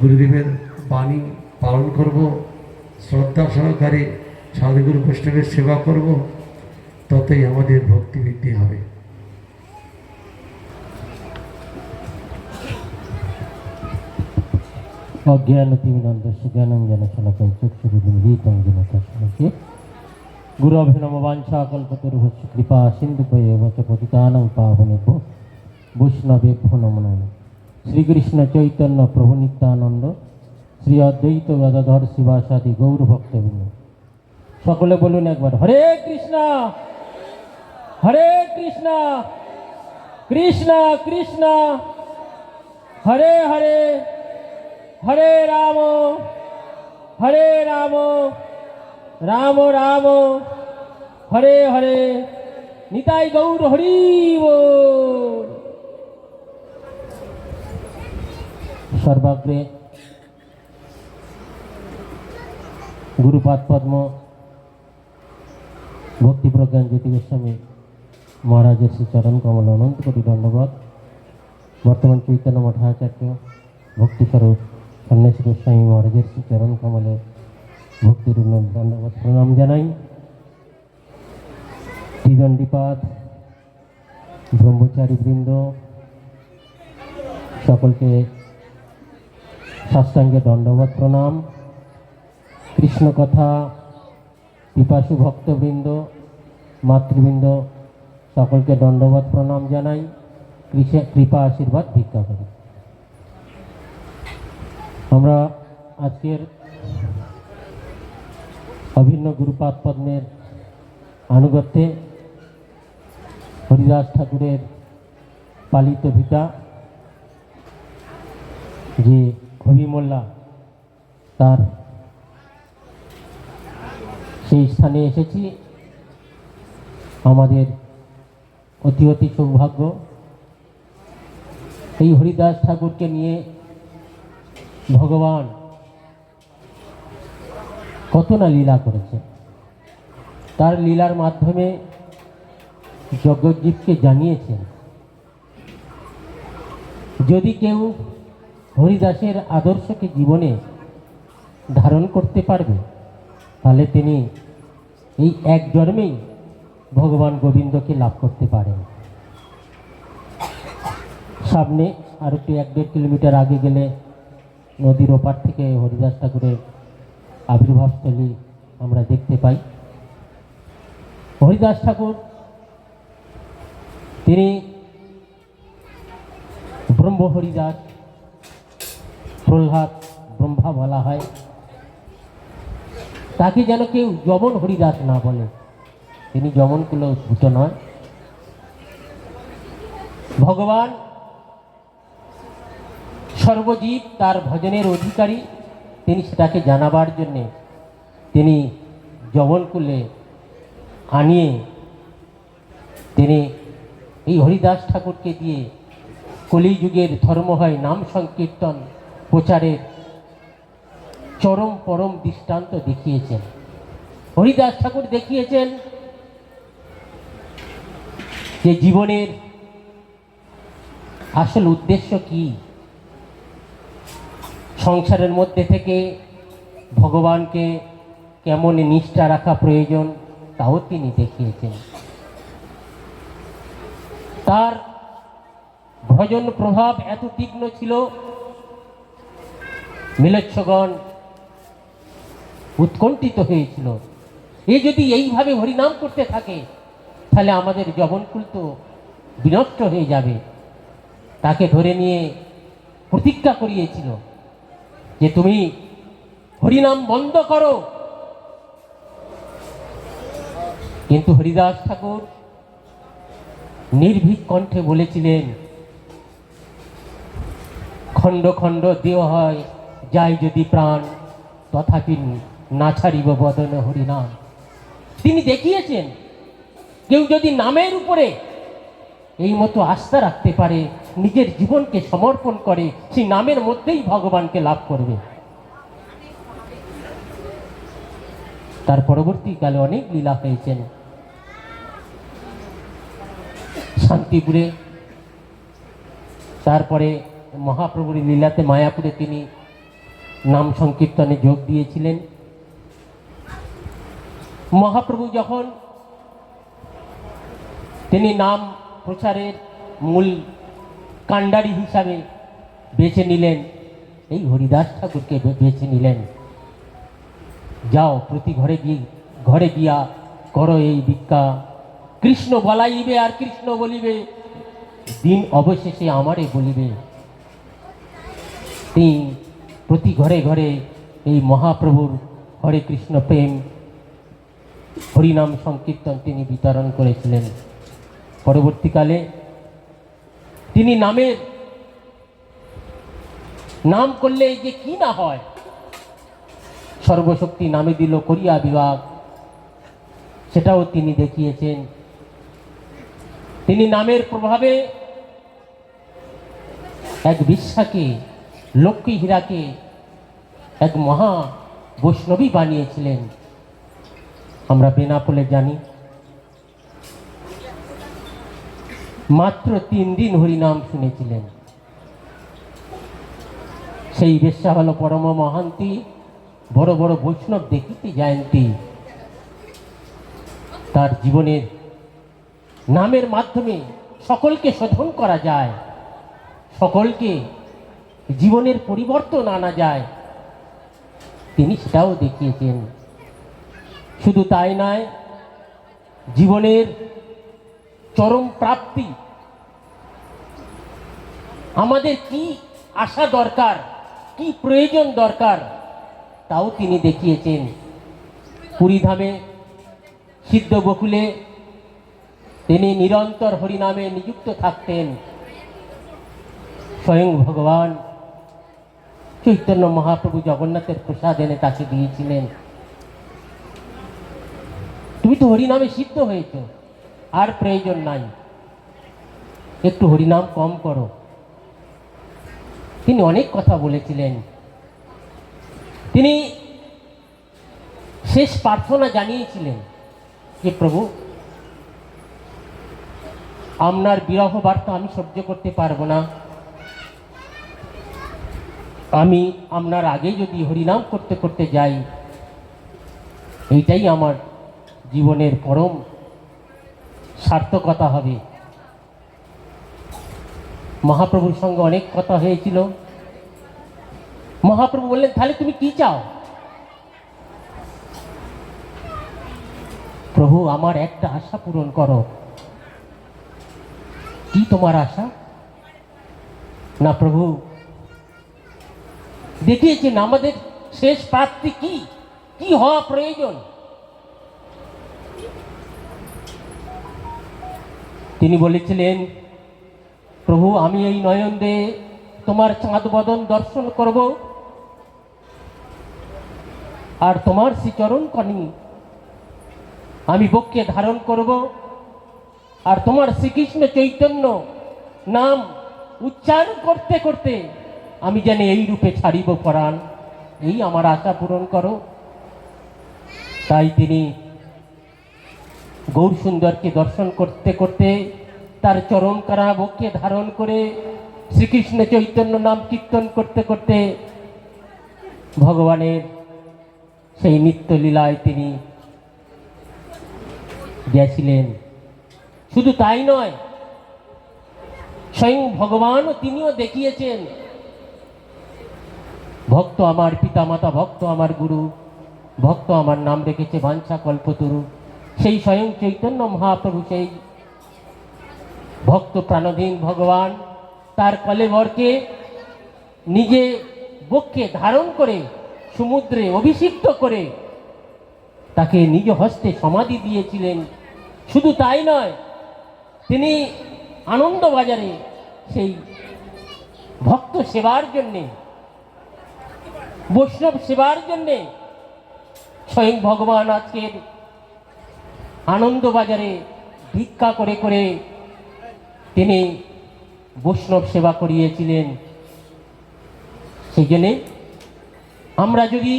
F: গুরুদেবের বাণী পালন করব, শ্রদ্ধা সহকারে সাধুগুরু বৈষ্ণবের সেবা করব, ততই আমাদের ভক্তি বৃদ্ধি হবে।
A: অজ্ঞানতিমিনন্দস্য জ্ঞানং জ্ঞান শলাকায় চক্ষুরুন্মীলিতং যেন তস্মৈকে গুরবে নমঃ। বাঞ্ছাকল্পতরুভ্যশ্চ কৃপা সিন্ধুভ্যেব চ পতিতানাং পাবনেভ্যো বৈষ্ণবেভ্যো নমো নমঃ। শ্রীকৃষ্ণ চৈতন্য প্রভু নিত্যানন্দ, শ্রী অদ্বৈত গদাধর শিবাসাদি গৌর ভক্তবৃন্দ, সকলে বলুন একবার, হরে কৃষ্ণ হরে কৃষ্ণ কৃষ্ণ কৃষ্ণ হরে হরে, হরে রাম রাম রাম হরে হরে, নিতাই গৌর হরি বল। সর্বাগ্রে গুরুপাদ পদ্ম ভক্তি প্রজ্ঞান জ্যোতি গোস্বামী মহারাজের শ্রী চরণ কমল অনন্ত কোটি দণ্ডবত। বর্তমান চৈতন্য মঠাচার্য ভক্তিস্বরূপ সন্ন্যাসী গোস্বামী মহারাজের শ্রী চরণ কমলে ভক্তির দণ্ডবত প্রণাম জানাই। ত্রিদণ্ডীপাদ ব্রহ্মচারী বৃন্দ সকলকে সাষ্টাঙ্গে দণ্ডবত প্রণাম। কৃষ্ণ কথা পিপাসু ভক্তবৃন্দ, মাতৃবৃন্দ সকলকে দণ্ডবত প্রণাম জানাই। কৃপা আশীর্বাদ ভিক্ষা করি। আমরা আজকের অভিন্ন গুরুপাদ পদ্মের আনুগত্যে হরিদাস ঠাকুরের পালিত ভিটা যে কবি মোল্লা, তার সেই স্থানে এসেছি। আমাদের অতি অতি সৌভাগ্য। এই হরিদাস ঠাকুরকে নিয়ে ভগবান কত না লীলা করেছে। তার লীলার মাধ্যমে জগজ্জীবকে জানিয়েছেন যদি কেউ হরিদাসের আদর্শকে জীবনে ধারণ করতে পারবে তাহলে তিনি এই এক জন্মেই ভগবান গোবিন্দকে লাভ করতে পারেন। সামনে আর একটু 1-1.5 কিলোমিটার আগে গেলে নদীর ওপার থেকে হরিদাস ঠাকুরের আবির্ভাবস্থলী আমরা দেখতে পাই। হরিদাস ঠাকুর তিনি ব্রহ্ম হরিদাস, প্রহ্লাদ ব্রহ্মা বলা হয়। তাকে যেন কেউ যমন হরিদাস না বলে, তিনি যমন কুলে উদ্ভূত নয়। ভগবান সর্বজীব তার ভজনের অধিকারী, তিনি সেটাকে জানাবার জন্যে তিনি যমনকুলে আনিয়ে তিনি এই হরিদাস ঠাকুরকে দিয়ে কলিযুগের ধর্ম হয় নাম সংকীর্তন প্রচারের চরম পরম দৃষ্টান্ত দেখিয়েছেন। হরিদাস ঠাকুর দেখিয়েছেন যে জীবনের আসল উদ্দেশ্য কি, সংসারের মধ্যে থেকে ভগবানকে কেমন নিষ্ঠা রাখা প্রয়োজন তাও তিনি দেখিয়েছেন। তার ভজন প্রভাব এত তীক্ষ্ণ ছিল, মিলেচ্ছগণ উৎকণ্ঠিত হয়েছিল। এ যদি এইভাবে হরিনাম করতে থাকে তাহলে আমাদের যবনকুল তো বিনষ্ট হয়ে যাবে। তাকে ধরে নিয়ে প্রতিজ্ঞা করিয়েছিল যে তুমি হরিনাম বন্ধ করো। কিন্তু হরিদাস ঠাকুর নির্ভীক কণ্ঠে বলেছিলেন, খণ্ড খণ্ড দেহ হয় যায় যদি প্রাণ, তথাপি না ছাড়িব বদন হরিনাম। তিনি দেখিয়েছেন কেউ যদি নামের উপরে এই মতো আস্থা রাখতে পারে, নিজের জীবনকে সমর্পণ করে, সেই নামের মধ্যেই ভগবানকে লাভ করবে। তার পরবর্তীকালে অনেক লীলা হয়েছেন। শান্তিপুরে, তারপরে মহাপ্রভুর লীলাতে মায়াপুরে তিনি নাম সংকীর্তনে যোগ দিয়েছিলেন। মহাপ্রভু যখন তিনি নাম প্রচারের মূল কাণ্ডারি হিসাবে বেছে নিলেন, এই হরিদাস ঠাকুরকে বেছে নিলেন। যাও প্রতি ঘরে গিয়া করো এই ভিক্ষা, কৃষ্ণ বলাইবে আর কৃষ্ণ বলিবে, দিন অবশেষে আমারে বলিবে। তিনি প্রতি ঘরে ঘরে এই মহাপ্রভুর হরে কৃষ্ণ প্রেম হরিনাম সংকীর্তন তিনি বিতরণ করেছিলেন। পরবর্তীকালে তিনি নাম করলে যে কি না হয়, সর্বশক্তি নামে দিল করিয়া বিভাগ, সেটাও তিনি দেখিয়েছেন। তিনি নামের প্রভাবে এক বিশ্বাকে, লক্ষ্মী হীরাকে এক মহা বৈষ্ণবী বানিয়েছিলেন। আমরা বেনাপোলে জানি মাত্র 3 দিন হরিনাম শুনেছিলেন। সেই বেশ্যা হল পরম মহান্তি, বড় বড় বৈষ্ণব দেখিতে জয়ন্তী। তার জীবনের নামের মাধ্যমে সকলকে শোধন করা যায়, সকলকে জীবনের পরিবর্তন আনা যায়, তিনি সেটাও দেখিয়েছেন। শুধু তাই নয়, জীবনের চরম প্রাপ্তি আমাদের কি আশা দরকার, কি প্রয়োজন দরকার, তাও তিনি দেখিয়েছেন। পুরীধামে সিদ্ধ বকুলে তিনি নিরন্তর হরিনামে নিযুক্ত থাকতেন। স্বয়ং ভগবান চৈতন্য মহাপ্রভু জগন্নাথের প্রসাদ এনে তাকে দিয়েছিলেন। তুমি তো হরিনামে সিদ্ধ হয়েছ, আর প্রয়োজন নাই, একটু হরিনাম কম করো। তিনি অনেক কথা বলেছিলেন। তিনি শেষ প্রার্থনা জানিয়েছিলেন যে প্রভু, আপনার বিরহ বার্তা আমি সহ্য করতে পারবো না, আমি আপনার আগে যদি হরিনাম করতে করতে যাই, এইটাই আমার জীবনের পরম সার্থকতা হবে। মহাপ্রভুর সঙ্গে অনেক কথা হয়েছিল। মহাপ্রভু বললেন, তাহলে তুমি কি চাও? প্রভু, আমার একটা আশা পূরণ করো। কি তোমার আশা? না প্রভু, দেখিয়েছেন আমাদের শেষ প্রাপ্তি কি, কি হওয়া প্রয়োজন। তিনি বলেছিলেন, প্রভু, আমি এই নয়ন দিয়ে তোমার চাঁদ বদন দর্শন করব, আর তোমার শ্রীচরণ কনি আমি বক্ষে ধারণ করব, আর তোমার শ্রীকৃষ্ণ চৈতন্য নাম উচ্চারণ করতে করতে আমি যেন এই রূপে ছাড়িব পরাণ, এই আমার আশা পূরণ করো। তাই তিনি গৌর সুন্দরকে দর্শন করতে করতে তার চরণ কারা বক্ষে ধারণ করে শ্রীকৃষ্ণ চৈতন্য নাম কীর্তন করতে করতে ভগবানের সেই নিত্য লীলায় তিনি গেছিলেন। শুধু তাই নয়, স্বয়ং ভগবানও তিনিও দেখিয়েছেন, ভক্ত আমার পিতামাতা, ভক্ত আমার গুরু, ভক্ত আমার নাম রেখেছে বাঞ্ছা কল্পতরু। সেই স্বয়ং চৈতন্য মহাপ্রভু, সেই ভক্ত প্রাণধীন ভগবান তার কলেবরকে নিজে বক্ষে ধারণ করে সমুদ্রে অভিষিক্ত করে তাকে নিজ হস্তে সমাধি দিয়েছিলেন। শুধু তাই নয়, তিনি আনন্দবাজারে সেই ভক্ত সেবার জন্যে, বৈষ্ণব সেবার জন্যে স্বয়ং ভগবান আজকের আনন্দবাজারে ভিক্ষা করে করে তিনি বৈষ্ণব সেবা করিয়েছিলেন। সেই জন্যে আমরা যদি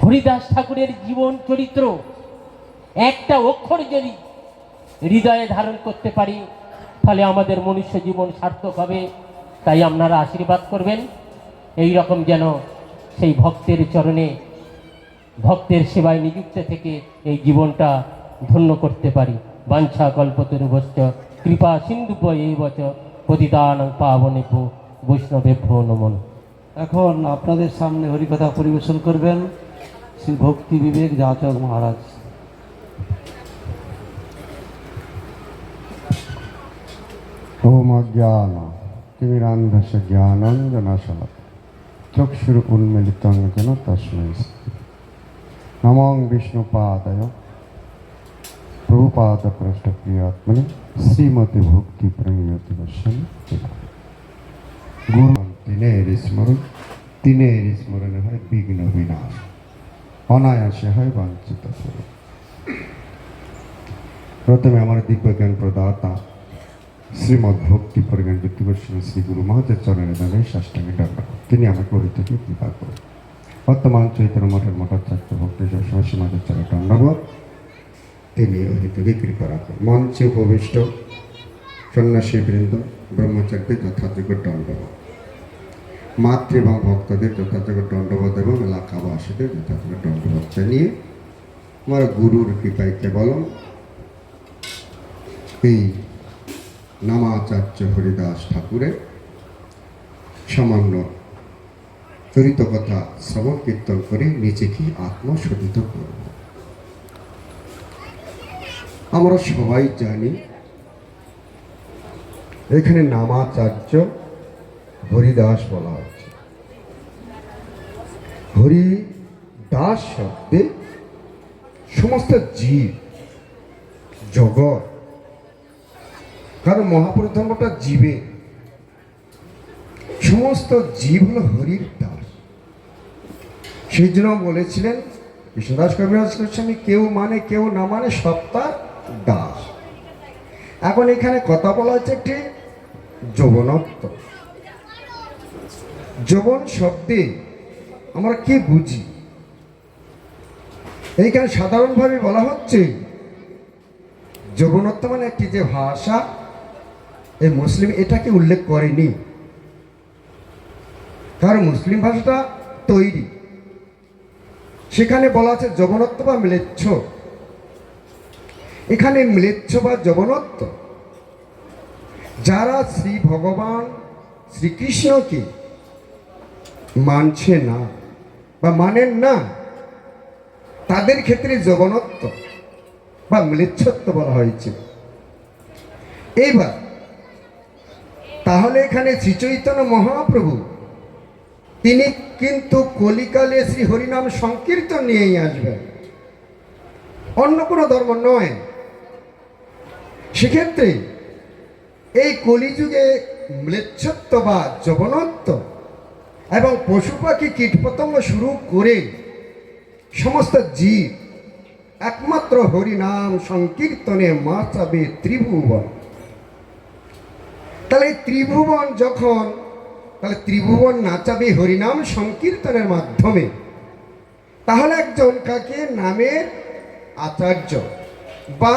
A: হরিদাস ঠাকুরের জীবন চরিত্র একটা অক্ষর যদি হৃদয়ে ধারণ করতে পারি, তাহলে আমাদের মনুষ্য জীবন সার্থক হবে। তাই আপনারা আশীর্বাদ করবেন, এই রকম যেন সেই ভক্তের চরণে, ভক্তের সেবায় নিযুক্ত থেকে এই জীবনটা ধন্য করতে পারি। বাঞ্ছা কল্পতরুভ্যশ্চ কৃপা সিন্ধুভ্য এইবচ পতিতানাং পাবনেভ্যো বৈষ্ণবেভ্যো নমঃ।
F: এখন আপনাদের সামনে হরিকথা পরিবেশন করবেন শ্রী ভক্তি বিবেক যাচক মহারাজ।
G: ओम अज्ञान तिमिरान्धस्य ज्ञानाञ्जनशलाकया चक्षुर उन्मीलितं येन तस्मै नमो विष्णुपादाय प्रभुपादपृष्ठप्रियात्मने श्रीमती भक्ति प्रणयति गोस्वामी। गुरु तिनेर स्मरणे হয় বিঘ্ন বিনাশ, অনায়াসে হয় বাঞ্ছিত ফল। প্রথমে আমার দিব্যজ্ঞান প্রদাতা শ্রীমদ ভক্তি পরিজ্ঞান জ্যোতি গোস্বামী শ্রী গুরু মহারাজের চরণে দাঁড়ে সাষ্টাঙ্গে দণ্ডাব। তিনি আমাকে হরি থেকে কৃপা করেন। বর্তমান চৈতন্য মঠের মঠাচার্য ভক্তি সবসময় সমাজের চরণে দণ্ডাবত, তিনি হরি থেকে কৃপা রাখেন। মঞ্চে উপবিষ্ট সন্ন্যাসী বৃন্দ, ব্রহ্মচারীদের যথাযোগ্য দণ্ডাবত, মাতৃ এবং ভক্তদের যথাযোগ্য দণ্ডবোধ এবং এলাকাবাসীদের যথাযোগ্য দণ্ডবোধ জানিয়ে আমার গুরুর কৃপায় কেবলম এই নামাচার্য হরিদাস ঠাকুরের সামান্য চরিত কথা শ্রবণ কীর্তন করে নিজেকে আত্মশোধিত করব। আমরা সবাই জানি এখানে নামাচার্য হরিদাস বলা হচ্ছে। হরিদাস শব্দে সমস্ত জীব জগৎ, কারণ মহাপুরুষ ধর্মটা জীবে, সমস্ত জীব হলো হরির দাস। সেই জন্য বলেছিলেন কৃষ্ণদাস কবিরাজ গোস্বামী, কেউ মানে কেউ না মানে সব তার দাস। এখন এখানে কথা বলা হচ্ছে একটি যৌবনত্ব। যৌবন শব্দে আমরা কি বুঝি? এইখানে সাধারণভাবে বলা হচ্ছে যৌবনত্ব মানে একটি যে ভাষা, এই মুসলিম এটাকে উল্লেখ করেনি, কারণ মুসলিম ভাষাটা তৈরি, সেখানে বলা আছে যৌবনত্ব বা ম্লেচ্ছ। এখানে ম্লেচ্ছ বা যৌবনত্ব যারা শ্রী ভগবান শ্রীকৃষ্ণকে মানছে না বা মানেন না, তাদের ক্ষেত্রে যৌবনত্ব বা ম্লেচ্ছত্ব বলা হয়েছে। এইবার তাহলে এখানে শ্রী চৈতন্য মহাপ্রভু তিনি কিন্তু কলিকালে শ্রী হরিনাম সংকীর্তন নিয়েই আসবেন, অন্য কোনো ধর্ম নয়। সেক্ষেত্রে এই কলিযুগে ম্লেচ্ছত্ব বা যৌবনত্ব এবং পশু পাখি কীটপতঙ্গ শুরু করে সমস্ত জীব একমাত্র হরিনাম সংকীর্তনে মাচাবে ত্রিভুবন। তাহলে এই ত্রিভুবন যখন, তাহলে ত্রিভুবন নাচাবে হরিনাম সংকীর্তনের মাধ্যমে, তাহলে একজন কাকে নামের আচার্য, বা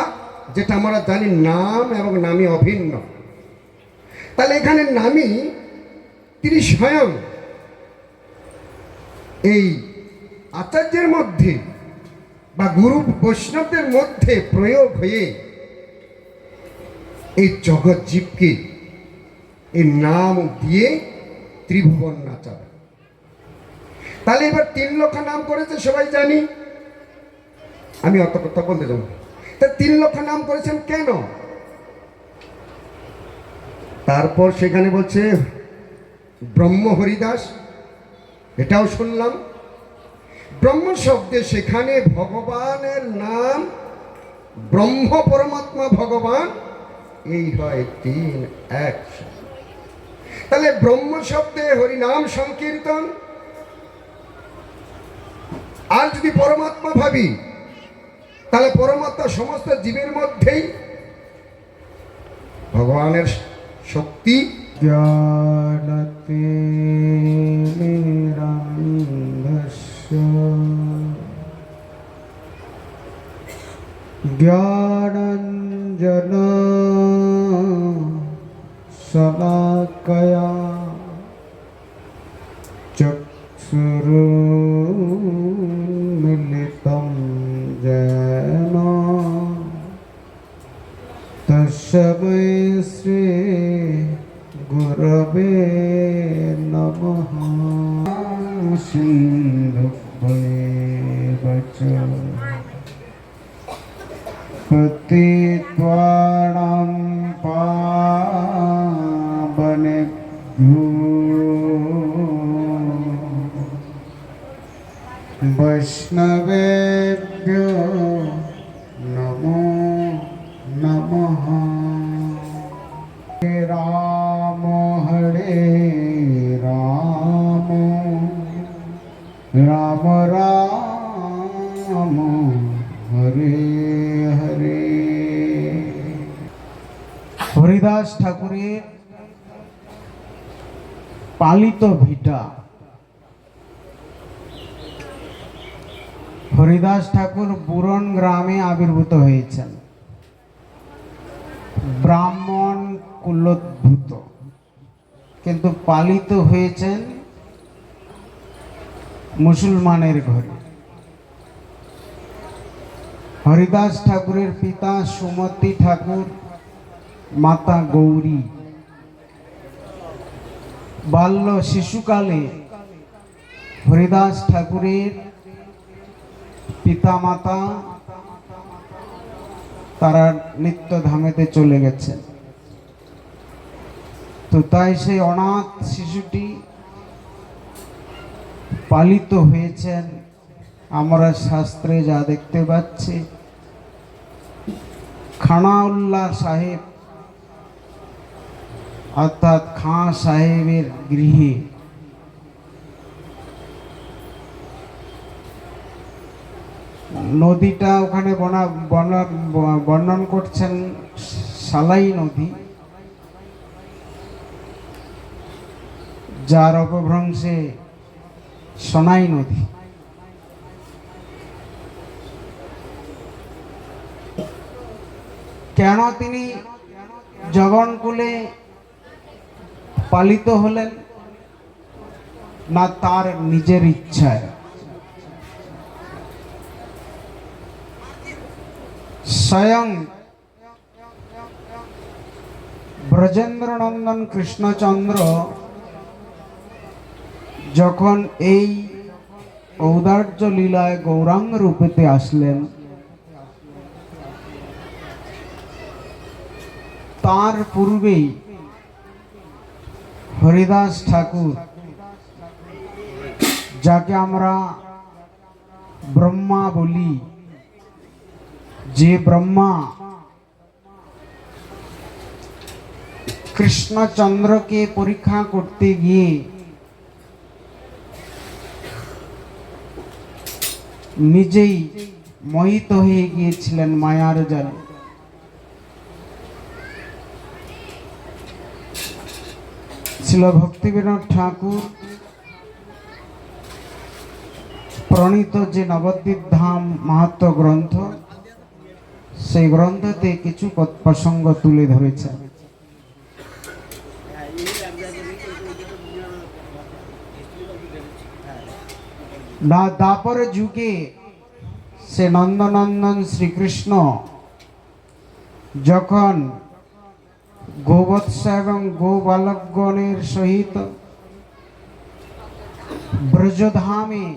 G: যেটা আমরা জানি নাম এবং নামী অভিন্ন। তাহলে এখানে নামী তিনি স্বয়ং এই আচার্যের মধ্যে বা গুরু বৈষ্ণবদের মধ্যে প্রয়োগ হয়ে এই জগৎ জীবকে এই নাম দিয়ে ত্রিভুবন নাচাবে। তাহলে এবার 3 লক্ষ নাম করেছে সবাই জানি, আমি অত কথা বলতে যাব। তা 3 লক্ষ নাম করেছেন কেন? তারপর সেখানে বলছে ব্রহ্ম হরিদাস, এটাও শুনলাম। ব্রহ্ম শব্দে সেখানে ভগবানের নাম, ব্রহ্ম পরমাত্মা ভগবান, এই হয় 3 এক। তাহলে ব্রহ্ম শব্দে হরিনাম সংকীর্তন, আর যদি পরমাত্মা ভাবি তাহলে পরমাত্মা সমস্ত জীবের মধ্যেই ভগবানের শক্তি।
H: জ্ঞানতে নিরন্ধস্য জ্ঞানাঞ্জন শলাকয়া চক্ষুरुन्मिलितं येन तस्मै श्री गुरवे नमः। सिन्धुभ्येव च पतित्वानां पावनेभ्यो वैष्णवेभ्यो नमो नमः। हरे राम राम राम हरे हरे। হরিদাস ঠাকুরের পালিত ভিটা। হরিদাস ঠাকুর বুরন গ্রামে আবির্ভূত হয়েছেন, ব্রাহ্মণ কুলোদ্ভূত, কিন্তু পালিত হয়েছেন মুসলমানের ঘরে। হরিদাস ঠাকুরের পিতা সুমতি ঠাকুর, মাতা গৌরী। বাল্য শিশুকালে হরিদাস ঠাকুরের পিতামাতা তারা নিত্যধামেতে চলে গেছেন। তো তাই সেই অনাথ শিশুটি পালিত হয়েছেন আমরা শাস্ত্রে যা দেখতে পাচ্ছি খানাউল্লাহ সাহেব অর্থাৎ খাঁ সাহেবের গৃহে। নদীটা ওখানে বর্ণন করছেন সালাই নদী, যার অপভ্রংশে সোনাই নদী। কেন তিনি জগনকুলে পালিত হলেন? না তার নিজের ইচ্ছায়। স্বয়ং ব্রজেন্দ্র নন্দন কৃষ্ণচন্দ্র যখন এই ঔদার্য লীলায় গৌরাঙ্গ রূপেতে আসলেন, তার পূর্বেই হরিদাস ঠাকুর, যাকে আমরা ব্রহ্মা বলি, যে ব্রহ্মা কৃষ্ণচন্দ্রকে পরীক্ষা করতে গিয়ে নিজেই মোহিত হয়ে গিয়েছিলেন মায়ার জালে, ছিল ভক্তিবিনোদ ঠাকুর প্রণীত যে নবদ্বীপ ধাম মাহাত্ম্য গ্রন্থ, সেই গ্রন্থতে কিছু প্রসঙ্গ তুলে ধরেছেন। না দাপর যুগে সে নন্দনন্দন শ্রীকৃষ্ণ যখন গোবৎস এবং গোবালকগণের সহিত ব্রজধামে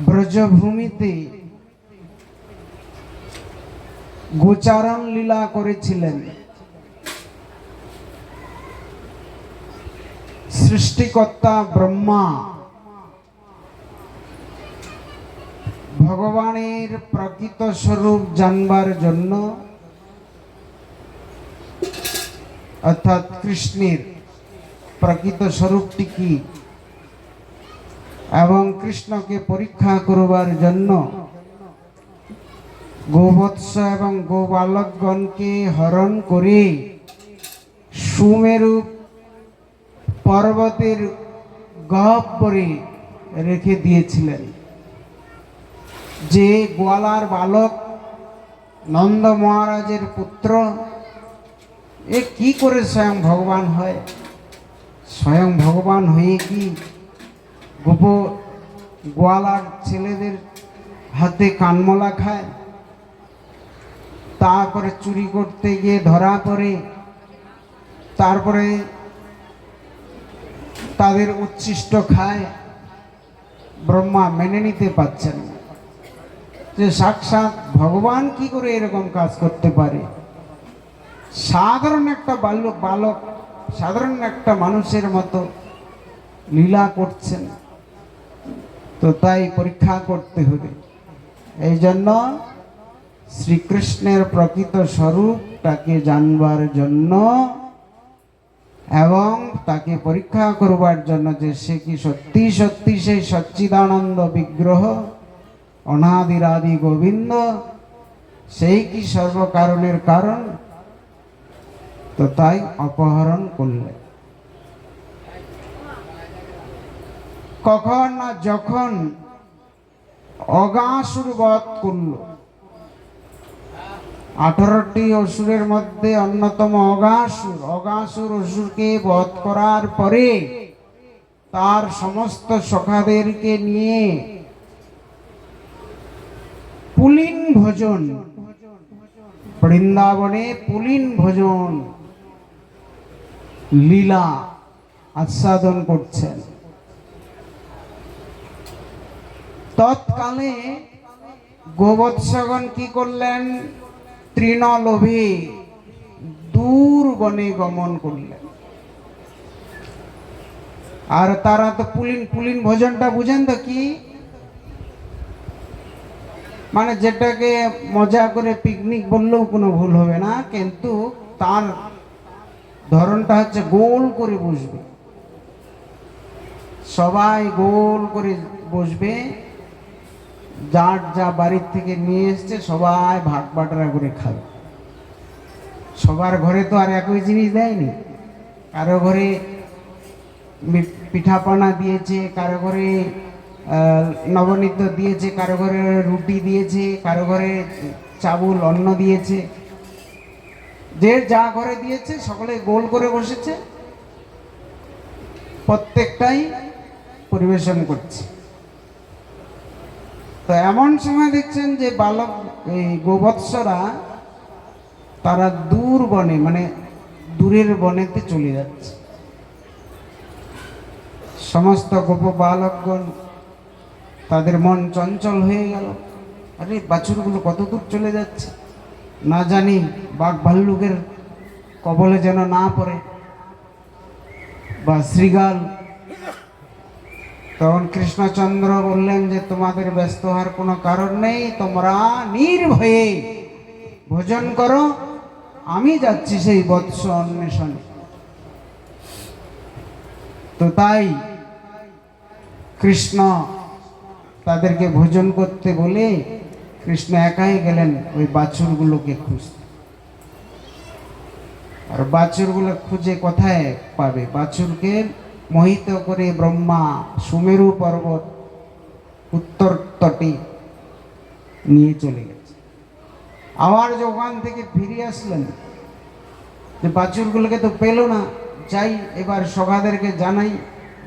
H: ব্রজভূমিতে গোচারণ লীলা করেছিলেন, সৃষ্টিকর্তা ব্রহ্মা ভগবানের প্রকৃত স্বরূপ জানবার জন্য, অর্থাৎ কৃষ্ণের প্রকৃত স্বরূপটি কি এবং কৃষ্ণকে পরীক্ষা করবার জন্য গোবৎস এবং গোবালকগণকে হরণ করে সুমেরু পর্বতের গহ্বরে রেখে দিয়েছিলেন। যে গোয়ালার বালক নন্দ মহারাজের পুত্র, এ কি করে স্বয়ং ভগবান হয়? স্বয়ং ভগবান হয়ে কি গোয়ালার ছেলেদের হাতে কানমলা খায়, তারপরে চুরি করতে গিয়ে ধরা পড়ে, তারপরে তাদের উচ্ছিষ্ট খায়? ব্রহ্মা মেনে নিতে পারছেন না যে সাক্ষাৎ ভগবান কি করে এরকম কাজ করতে পারে। সাধারণ একটা বালক সাধারণ একটা মানুষের মতো লীলা করছেন, তো তাই পরীক্ষা করতে হবে। এই জন্য শ্রীকৃষ্ণের প্রকৃত স্বরূপটাকে জানবার জন্য এবং তাকে পরীক্ষা করবার জন্য যে সে কি সত্যি সত্যি সেই সচ্চিদানন্দ বিগ্রহ অনাদিরাদি গোবিন্দ, সেই কি সর্বকারণের কারণ, তো তাই অপহরণ করলেন। কখন না যখন অগাসুর বধ করল, 18টি অসুরের মধ্যে অন্যতম অগাসুর অসুরকে বধ করার পরে তার সমস্ত সখাদেরকে নিয়ে পুলিন ভোজন, বৃন্দাবনে পুলিন ভোজন লীলা আস্বাদন করছেন। তৎকালে গোবৎসগণ কি করলেন? তৃণলোভে দূর বনে গমন করলেন। আর তারা তো পুলিন ভোজনটা বুঝেন তো কি, মানে যেটাকে মজা করে পিকনিক বললেও কোনো ভুল হবে না, কিন্তু তার ধরনটা হচ্ছে গোল করে বসবে, সবাই গোল করে বসবে, যার যা বাড়ির থেকে নিয়ে এসছে সবাই ভাগ বাটরা করে খাবে। সবার ঘরে তো আর একই জিনিস দেয়নি, কারো ঘরে পিঠাপনা দিয়েছে, কারো ঘরে নবনীত দিয়েছে, কারো ঘরে রুটি দিয়েছে, কারো ঘরে চাউল অন্ন দিয়েছে, যে যা ঘরে দিয়েছে সকলে গোল করে বসেছে, প্রত্যেকটাই পরিবেশন করছে। তো এমন সময় দেখছেন যে বালক এই গোবৎসরা তারা দূর বনে, মানে দূরের বনেতে চলে যাচ্ছে। সমস্ত গোপ বালকগণ তাদের মন চঞ্চল হয়ে গেল, আরে বাছুরগুলো কত দূর চলে যাচ্ছে, না জানি বাঘ ভাল্লুকের কবলে যেন না পড়ে, বা শ্রীগাল। তখন কৃষ্ণচন্দ্র বললেন যে তোমাদের ব্যস্ত হওয়ার কোনো কারণ নেই, তোমরা নির্ভয়ে ভোজন করো, আমি যাচ্ছি সেই বৎস অন্বেষণে। তো তাই কৃষ্ণ তাদেরকে ভোজন করতে বলে কৃষ্ণ একাই গেলেন ওই বাছুরগুলোকে খুঁজতে। আর বাছুরগুলো খুঁজে কোথায় পাবে? বাছুরকে মোহিত করে ব্রহ্মা সুমেরু পর্বত উত্তর তটে নিয়ে চলে গেছে। আবার ওখান থেকে ফিরে আসলেন, যে বাছুরগুলোকে তো পেল না, যাই এবার সখাদেরকে জানাই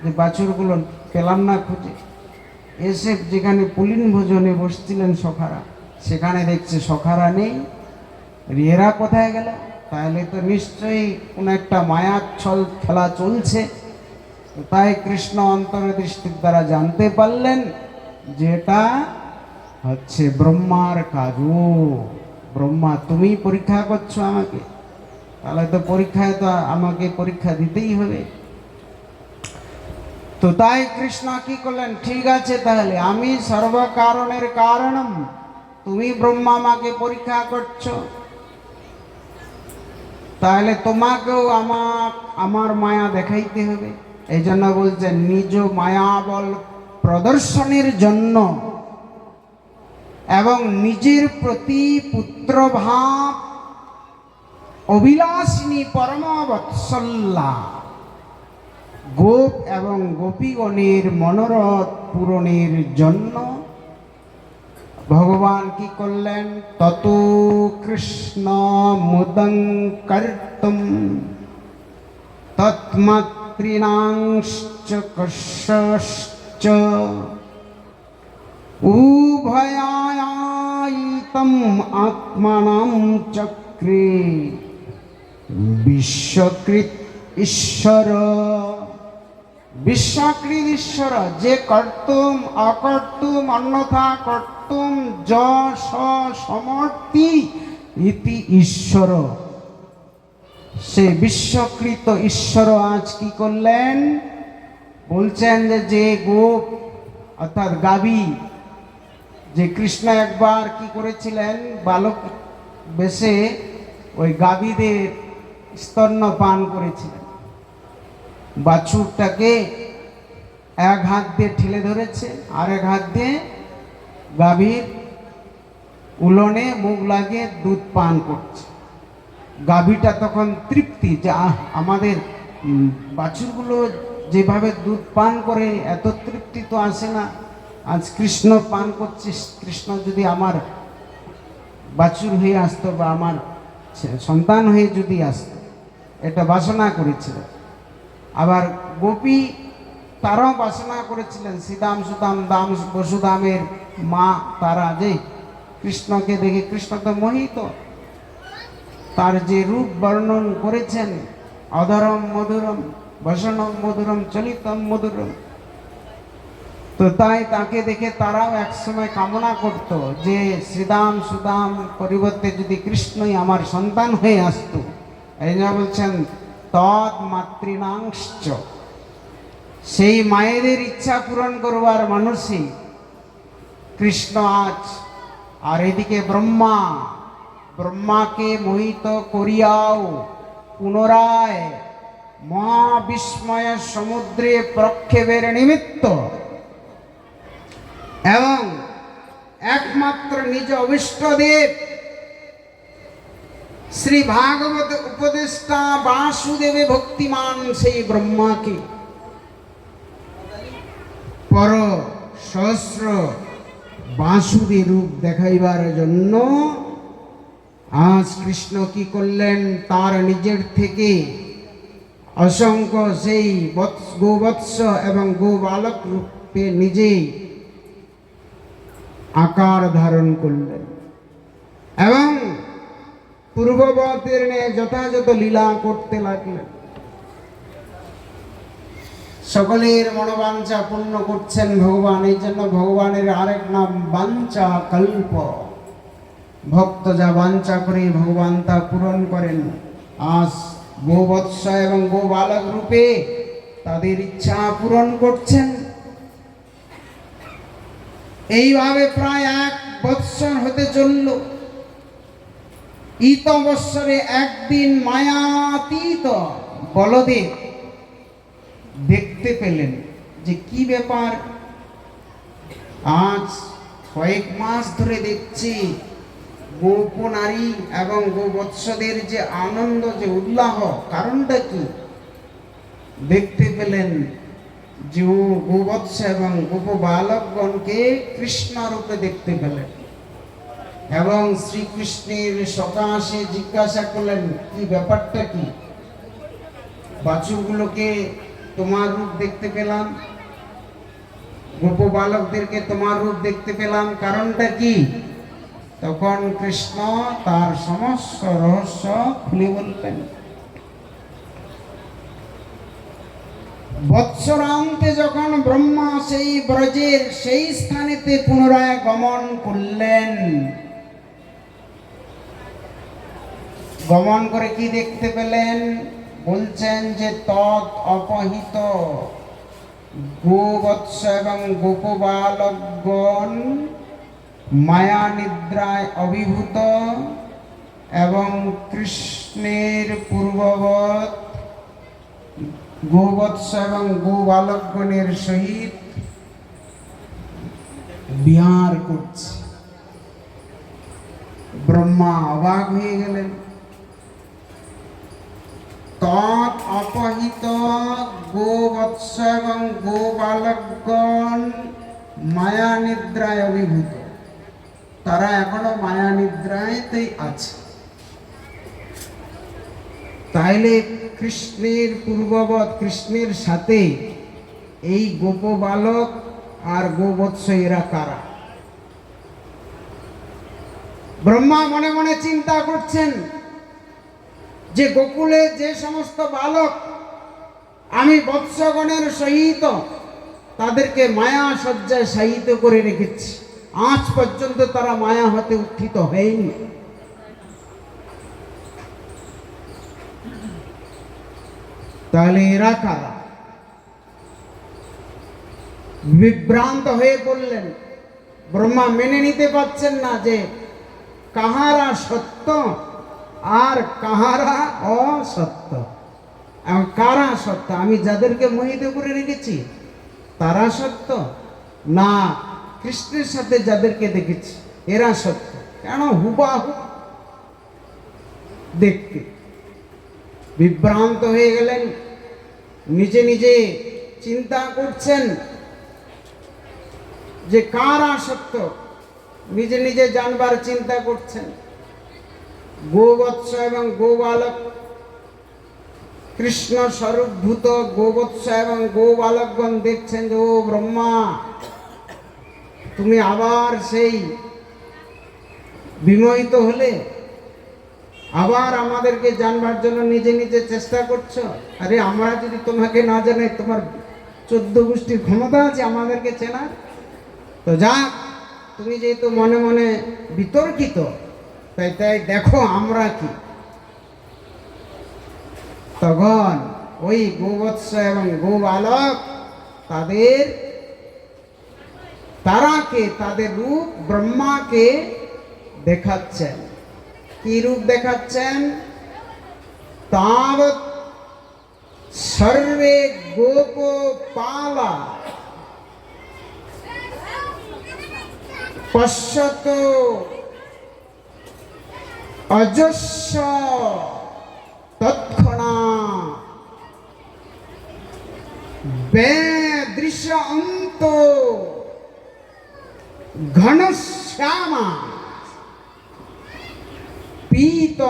H: যে বাছুরগুলো পেলাম না খুঁজে। এসে যেখানে পুলিন ভোজনে বসছিলেন সখারা, সেখানে দেখছে সখারা নেই, এরা কোথায় গেল? তাহলে তো নিশ্চয়ই কোনো একটা মায়াচ্ছল খেলা চলছে। তাই কৃষ্ণ অন্তর্দৃষ্টির দ্বারা জানতে পারলেন যেটা হচ্ছে ব্রহ্মার কাজ। ও ব্রহ্মা, তুমি পরীক্ষা করছো আমাকে, তাহলে তো পরীক্ষায় তো আমাকে পরীক্ষা দিতেই হবে। তো তাই কৃষ্ণ কি করলেন, ঠিক আছে তাহলে আমি সর্বকারণের কারণম, তুমি ব্রহ্মা আমাকে পরীক্ষা করছো, তাহলে তোমাকেও আমার মায়া দেখাইতে হবে। এই জন্য বলছেন নিজ মায়াবল প্রদর্শনের জন্য এবং নিজের প্রতি পুত্রভাব অভিলাষিনী পরমবৎসল্যা গোপ এবং গোপীগণের মনোরথ পূরণের জন্য ভগবান কি করলেন, তত কৃষ্ণ মুদং কর্তুম তৎমাতৃণাংশ্চ কর্ষশ্চ উভয়ায়িতম আত্মানাম চক্রে বিশ্বকৃত ঈশ্বর। বিশ্বকৃত ঈশ্বর, যে কর্তুম অকর্তুম অন্যথা কর্তুম য সমর্থি ইতি ঈশ্বর, সে বিশ্বকৃত ঈশ্বর আজ কি করলেন, বলছেন যে গোপ অর্থাৎ গাভী, যে কৃষ্ণ একবার কি করেছিলেন, বালক বেশে ওই গাভীদের স্তন্য পান করেছিলেন। বাছুরটাকে এক হাত দিয়ে ঠেলে ধরেছে, আর এক হাত দিয়ে গাভীর উলনে মুখ লাগিয়ে দুধ পান করছে। গাভীটা তখন তৃপ্তি, যে আমাদের বাছুরগুলো যেভাবে দুধ পান করে এত তৃপ্তি তো আসে না, আজ কৃষ্ণ পান করছিস, কৃষ্ণ যদি আমার বাছুর হয়ে আসতো বা আমার সন্তান হয়ে যদি আসতো, এটা বাসনা করেছিল। আবার গোপী তারাও বাসনা করেছিলেন, শ্রীদাম সুদাম দাম বসুদামের মা তারা, যে কৃষ্ণকে দেখে, কৃষ্ণ তো মোহিত, তার যে রূপ বর্ণন করেছেন, অধরম মধুরম বসনম মধুরম চলিতম মধুরম, তো তাই তাকে দেখে তারাও একসময় কামনা করত যে শ্রীদাম সুদাম পরিবর্তে যদি কৃষ্ণই আমার সন্তান হয়ে আসতো, এই জন্য বলছেন তৎ মাতৃণাংশ্চ, সেই মায়েদের ইচ্ছা পূরণ করবার মানুষই কৃষ্ণ আজ। আর এদিকে ব্রহ্মাকে মোহিত করিয়াও পুনরায় মহাবিস্ময়ের সমুদ্রে প্রক্ষেপের নিমিত্ত এবং একমাত্র নিজ অভিষ্টদেব শ্রী ভাগবত উপদেষ্টা বাসুদেবে ভক্তিমান সেই ব্রহ্মাকে পর সহস্র বাসুদী রূপ দেখাইবার জন্য আজ কৃষ্ণ কি করলেন, তার নিজের থেকে অসংখ্য সেই গোবৎস এবং গোবালক রূপে নিজেই আকার ধারণ করলেন এবং পূর্ববতের ন্যায় যথাযথ লীলা করতে লাগলেন। সকলের মনোবাঞ্ছা পূর্ণ করছেন ভগবান। এই জন্য ভগবানের আরেক নাম বাঞ্ছা কল্প। ভক্ত যা বাঞ্ছা করে ভগবান তা পূরণ করেন। আজ গোবৎস এবং গোবালক রূপে তাদের ইচ্ছা পূরণ করছেন। এইভাবে প্রায় 1 বৎসর হতে চলল। ইত বৎসরে একদিন মায়াতীত বলদেব দেখতে পেলেন যে কি ব্যাপার, আজ কয়েক মাস ধরে দেখছি গোপনারী এবং গোবৎসদের যে আনন্দ, যে উল্লাহ, কারণটা কি? দেখতে পেলেন যে গোবৎস এবং গোপ বালকগণকে কৃষ্ণ রূপে দেখতে পেলেন এবং শ্রীকৃষ্ণের সকাশে জিজ্ঞাসা করলেন কি ব্যাপারটা কি? বাছুরগুলোকে তোমার রূপ দেখতে পেলাম, গোপ বালকদেরকে তোমার রূপ দেখতে পেলাম, কারণটা কি? তখন কৃষ্ণ তার সমস্ত রহস্য খুলে বললেন। বৎসরান্তে যখন ব্রহ্মা সেই ব্রজের সেই স্থানেতে পুনরায় গমন করলেন, গমন করে কি দেখতে পেলেন? বলছেন যে তৎ অপহিত গোবৎস এবং গোপবালকগণ মায়া নিদ্রায় অভিভূত এবং কৃষ্ণের পূর্ববৎ গোবৎস এবং গোবালকগণের সহিত বিহার করছে। ব্রহ্মা অবাক হয়ে গেলেন। তৎ অপহিত গোবৎস এবং গোবালকগণ মায়া নিদ্রায় অভিভূত, তারা এখনো মায়া নিদ্রায়তেই আছে। তাইলে কৃষ্ণের পূর্ববৎ কৃষ্ণের সাথে এই গোপ বালক আর গোবৎস এরা কারা? ব্রহ্মা মনে মনে চিন্তা করছেন যে গোকুলে যে সমস্ত বালক আমি বৎসগণের সহিত তাদেরকে মায়া সজ্জায় শায়িত করে রেখেছি, আজ পর্যন্ত তারা মায়া হতে উত্থিত হয়নি। তাহলে এরা কারা? বিভ্রান্ত হয়ে পড়লেন। ব্রহ্মা মেনে নিতে পারছেন না যে কাহারা সত্য আর কাহারা অসত্য, কারা সত্য। আমি যাদেরকে মোহিত করে রেখেছি তারা সত্য, না কৃষ্ণের সাথে যাদেরকে দেখেছি এরা সত্য? কেন হুবাহু দেখতে। বিভ্রান্ত হয়ে গেলেন, নিজে নিজে চিন্তা করছেন যে কারা সত্য, নিজে নিজে জানবার চিন্তা করছেন। গোবৎস এবং গোবালক কৃষ্ণ স্বরূপভূত গোবৎস এবং গোবালকগণ দেখছেন যে ও ব্রহ্মা, তুমি আবার সেই বিমোহিত হলে, আবার আমাদেরকে জানবার জন্য নিজে নিজে চেষ্টা করছো। আরে আমরা যদি তোমাকে না জানাই, তোমার 14 গোষ্ঠীর ক্ষমতা আছে আমাদেরকে চেনার? তো যাক, তুমি যেহেতু মনে মনে বিতর্কিত, তাই দেখো আমরা কি। তখন ওই গোবৎস এবং গোবালক তাদের রূপ ব্রহ্মাকে দেখাচ্ছেন। কি রূপ দেখাচ্ছেন? তাবৎ সর্বে গোপপালা পশ্যত অজস্র তৎক্ষণাৎ বেদৃশ্যন্ত ঘনশ্যামা পীত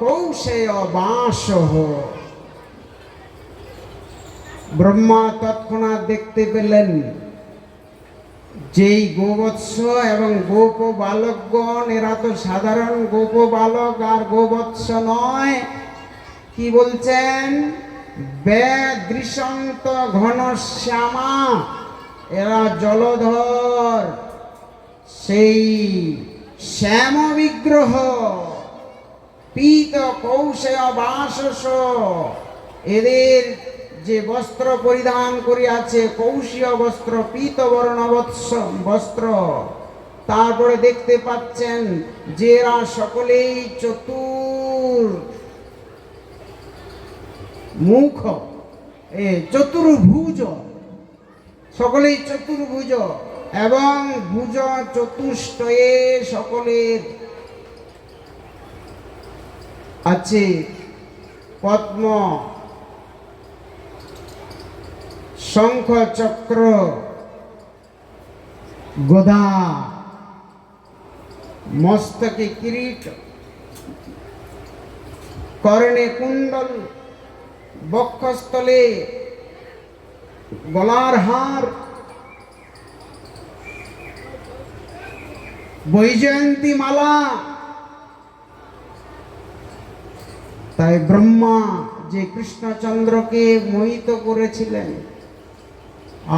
H: কৌশেয় বাসহ। ব্রহ্মা তৎক্ষণাৎ দেখতে পেলেন যেই গোবৎস এবং গোপ বালকগণ, এরা তো সাধারণ গোপ বালক আর গোবৎস নয়। কি বলছেন? বেদৃশন্ত ঘনশ্যামা, এরা জলধর সেই শ্যাম বিগ্রহ। পীত কৌশেয় বাসস, এদের যে বস্ত্র পরিধান করিয়াছে কৌশীয় বস্ত্র, পীত বর্ণ বস্ত্র। তারপরে দেখতে পাচ্ছেন যে এরা সকলেই মুখ চতুর্ভুজ, সকলেই চতুর্ভুজ এবং ভুজ চতুষ্টয়ে সকলের আছে পদ্ম, শঙ্খ, চক্র, গদা, মস্তকে কিরীট, কর্ণে কুণ্ডল, বক্ষস্থলে গলার হার, বৈজয়ন্তী মালা। তাই ব্রহ্মা যে কৃষ্ণচন্দ্রকে মোহিত করেছিলেন,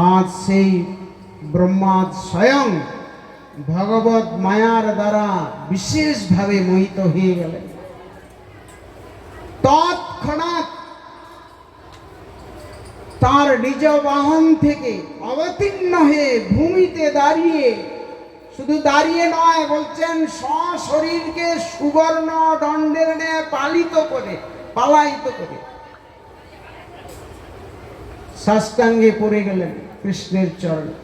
H: আজ সেই ব্রহ্মা স্বয়ং ভগবত মায়ার দ্বারা বিশেষভাবে মোহিত হয়ে গেলেন। তৎক্ষণাৎ তার নিজ বাহন থেকে অবতীর্ণ হয়ে ভূমিতে দাঁড়িয়ে, শুধু দাঁড়িয়ে নয়, বলছেন সশরীরকে সুবর্ণ দণ্ডের ন্যায় পালায়িত করে সাষ্টাঙ্গে পড়ে গেলেন কৃষ্ণের চরণে।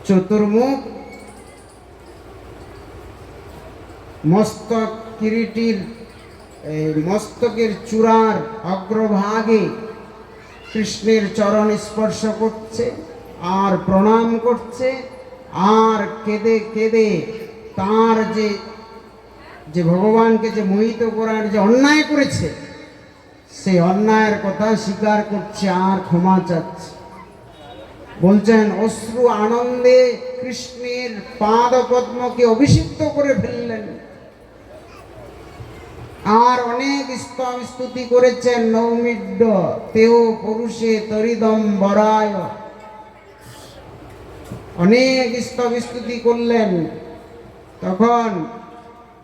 H: চতুর্মুখ, মস্তক কিরীটির মস্তকের চূড়ার অগ্রভাগে কৃষ্ণের চরণ স্পর্শ করছে আর প্রণাম করছে, আর কেঁদে কেঁদে তার যে ভগবানকে যে মোহিত করার যে অন্যায় করেছে সেই অন্যায়ের কথা স্বীকার করছে আর ক্ষমা চাচ্ছে। বলছেন অশ্রু আনন্দে কৃষ্ণের পাদ পদ্মকে অভিষিক্ত করে ফেললেন, আর অনেক স্তুতি করেছেন। নৌমিড্ড তেও পুরুষে তরিদম বরায়, অনেক স্তুতি করলেন। তখন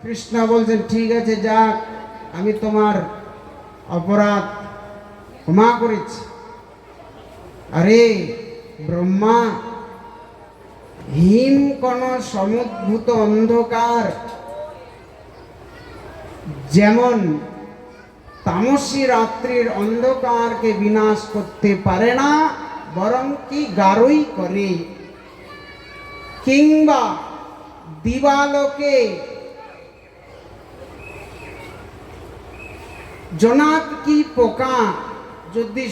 H: কৃষ্ণ বলছেন ঠিক আছে, যাক, আমি তোমার অপরাধ ক্ষমা করেছি। আরে ব্রহ্মা, হিম কোন সমুদ্ভূত অন্ধকার যেমন তামসী রাত্রির অন্ধকারকে বিনাশ করতে পারে না, বরং কি গাঢ়ই করে। কিংবা দিবালোকে জোনাকি পোকা যদি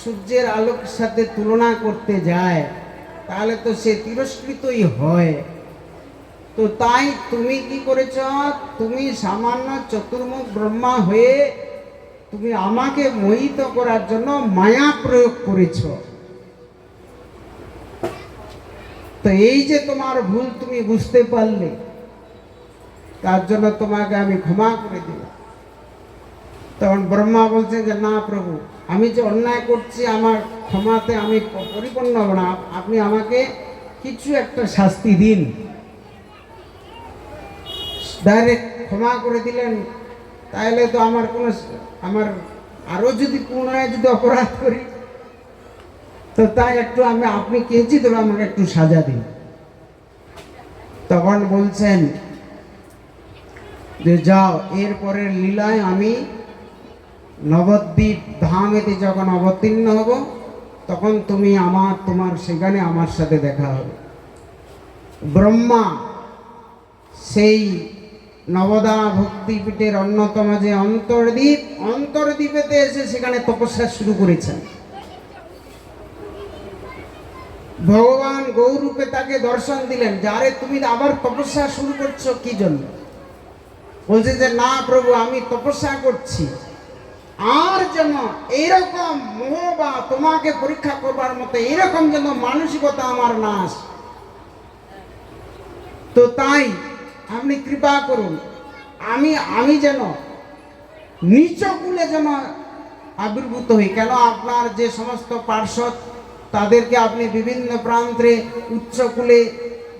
H: সূর্যের আলোর সাথে তুলনা করতে যায় তাহলে তো সে তিরস্কৃতই হয়। তো তাই তুমি কি করেছ? তুমি সামান্য চতুর্মুখ ব্রহ্মা হয়ে তুমি আমাকে মোহিত করার জন্য মায়া প্রয়োগ করেছ। তো এই যে তোমার ভুল তুমি বুঝতে পারলে, তার জন্য তোমাকে আমি ক্ষমা করে দিলাম। তখন ব্রহ্মা বলছে যে না প্রভু, আমি যে অন্যায় করছি আমার ক্ষমাতে আমি পরিপূর্ণ হব না, আপনি আমাকে কিছু একটা শাস্তি দিন। ডাইরেক্ট ক্ষমা করে দিলেন, তাহলে তো আমার আরও যদি পুনরায় যদি অপরাধ করি, তো তাই একটু আপনি কেঁচি দেবে, আমাকে একটু সাজা দিন। তখন বলছেন যে যাও, এরপরের লীলায় আমি নবদ্বীপ ধামেতে যখন অবতীর্ণ হব, তখন তুমি তোমার সেখানে আমার সাথে দেখা হবে। ব্রহ্মা সেই নবদা ভক্তিপীঠের অন্যতম যে অন্তর্দ্বীপেতে এসে সেখানে তপস্যা শুরু করেছেন। ভগবান গৌরূপে তাকে দর্শন দিলেন, যারে তুমি আবার তপস্যা শুরু করছো কি জন্য? বলছে যে না প্রভু, আমি তপস্যা করছি আর যেন এইরকম মোহ বা তোমাকে পরীক্ষা করবার মতো এরকম যেন মানসিকতা আমার না আসে। তো তাই আপনি কৃপা করুন, আমি যেন নিচ কুলে যেন আবির্ভূত হই। কেন আপনার যে সমস্ত পার্শ্বদ তাদেরকে আপনি বিভিন্ন প্রান্তে উচ্চকুলে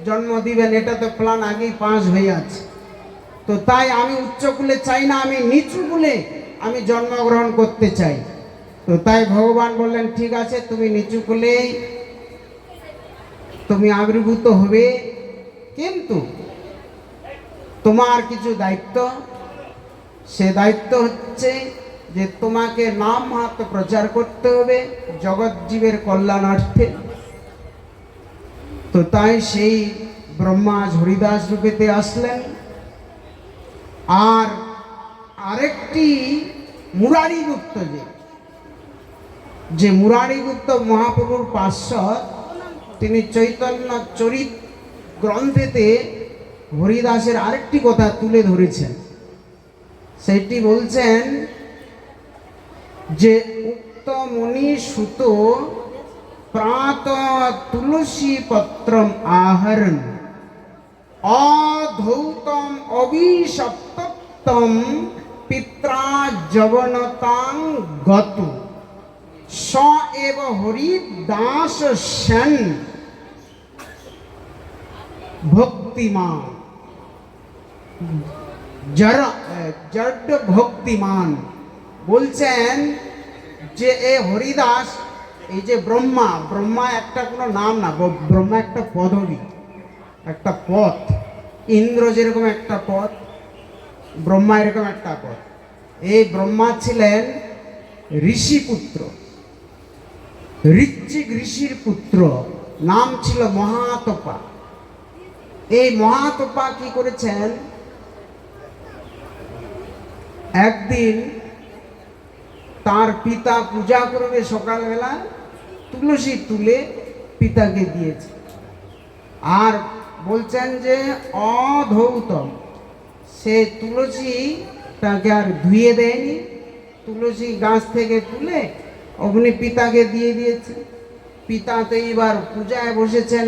H: জন্ম দিবেন, এটা তো প্ল্যান আগেই পাস হয়ে আছে। তো তাই আমি উচ্চকুলে চাই না, আমি নিচু কুলে আমি জন্মগ্রহণ করতে চাই। তো তাই ভগবান বললেন ঠিক আছে, তুমি নিচু কুলে তুমি আবির্ভূত হবে, কিন্তু তোমার কিছু দায়িত্ব। সে দায়িত্ব হচ্ছে যে তোমাকে নাম মাহাত্ম্য প্রচার করতে হবে জগৎ জীবের কল্যাণার্থে। তো তাই সেই ব্রহ্মা হরিদাস রূপেতে আসলেন। আর আরেকটি মুরারিগুপ্ত, যে মুরারিগুপ্ত মহাপ্রভুর পার্শ্বদ, তিনি চৈতন্য চরিত গ্রন্থেতে হরিদাসের আরেকটি কথা তুলে ধরেছেন। সেটি বলছেন যে উক্ত মুনি সুত প্রাত তুলসী পত্রম আহরণ অধৌতম অভিশপ্তম পিত্রা যবনতাং গত স এব হরিদাস সেন ভক্তিমান জড় ভক্তিমান। বলছেন যে এ হরিদাস, এই যে ব্রহ্মা একটা কোনো নাম না, ব্রহ্মা একটা পদবী, একটা পথ। ইন্দ্র যেরকম একটা পথ, ব্রহ্মা এরকম একটা পথ। এই ব্রহ্মা ছিলেন ঋষিপুত্র, ঋচিক ঋষির পুত্র, নাম ছিল মহাতপা। এই মহাতপা কি করেছেন, একদিন তার পিতা পূজা করবে সকালবেলা, তুলসী তুলে পিতাকে দিয়েছে। আর বলছেন যে অধৌতম, সে তুলসীটাকে আর ধুয়ে দেয়নি, তুলসী গাছ থেকে তুলে অগ্নি পিতাকে দিয়ে দিয়েছে। পিতা তো এইবার পূজায় বসেছেন,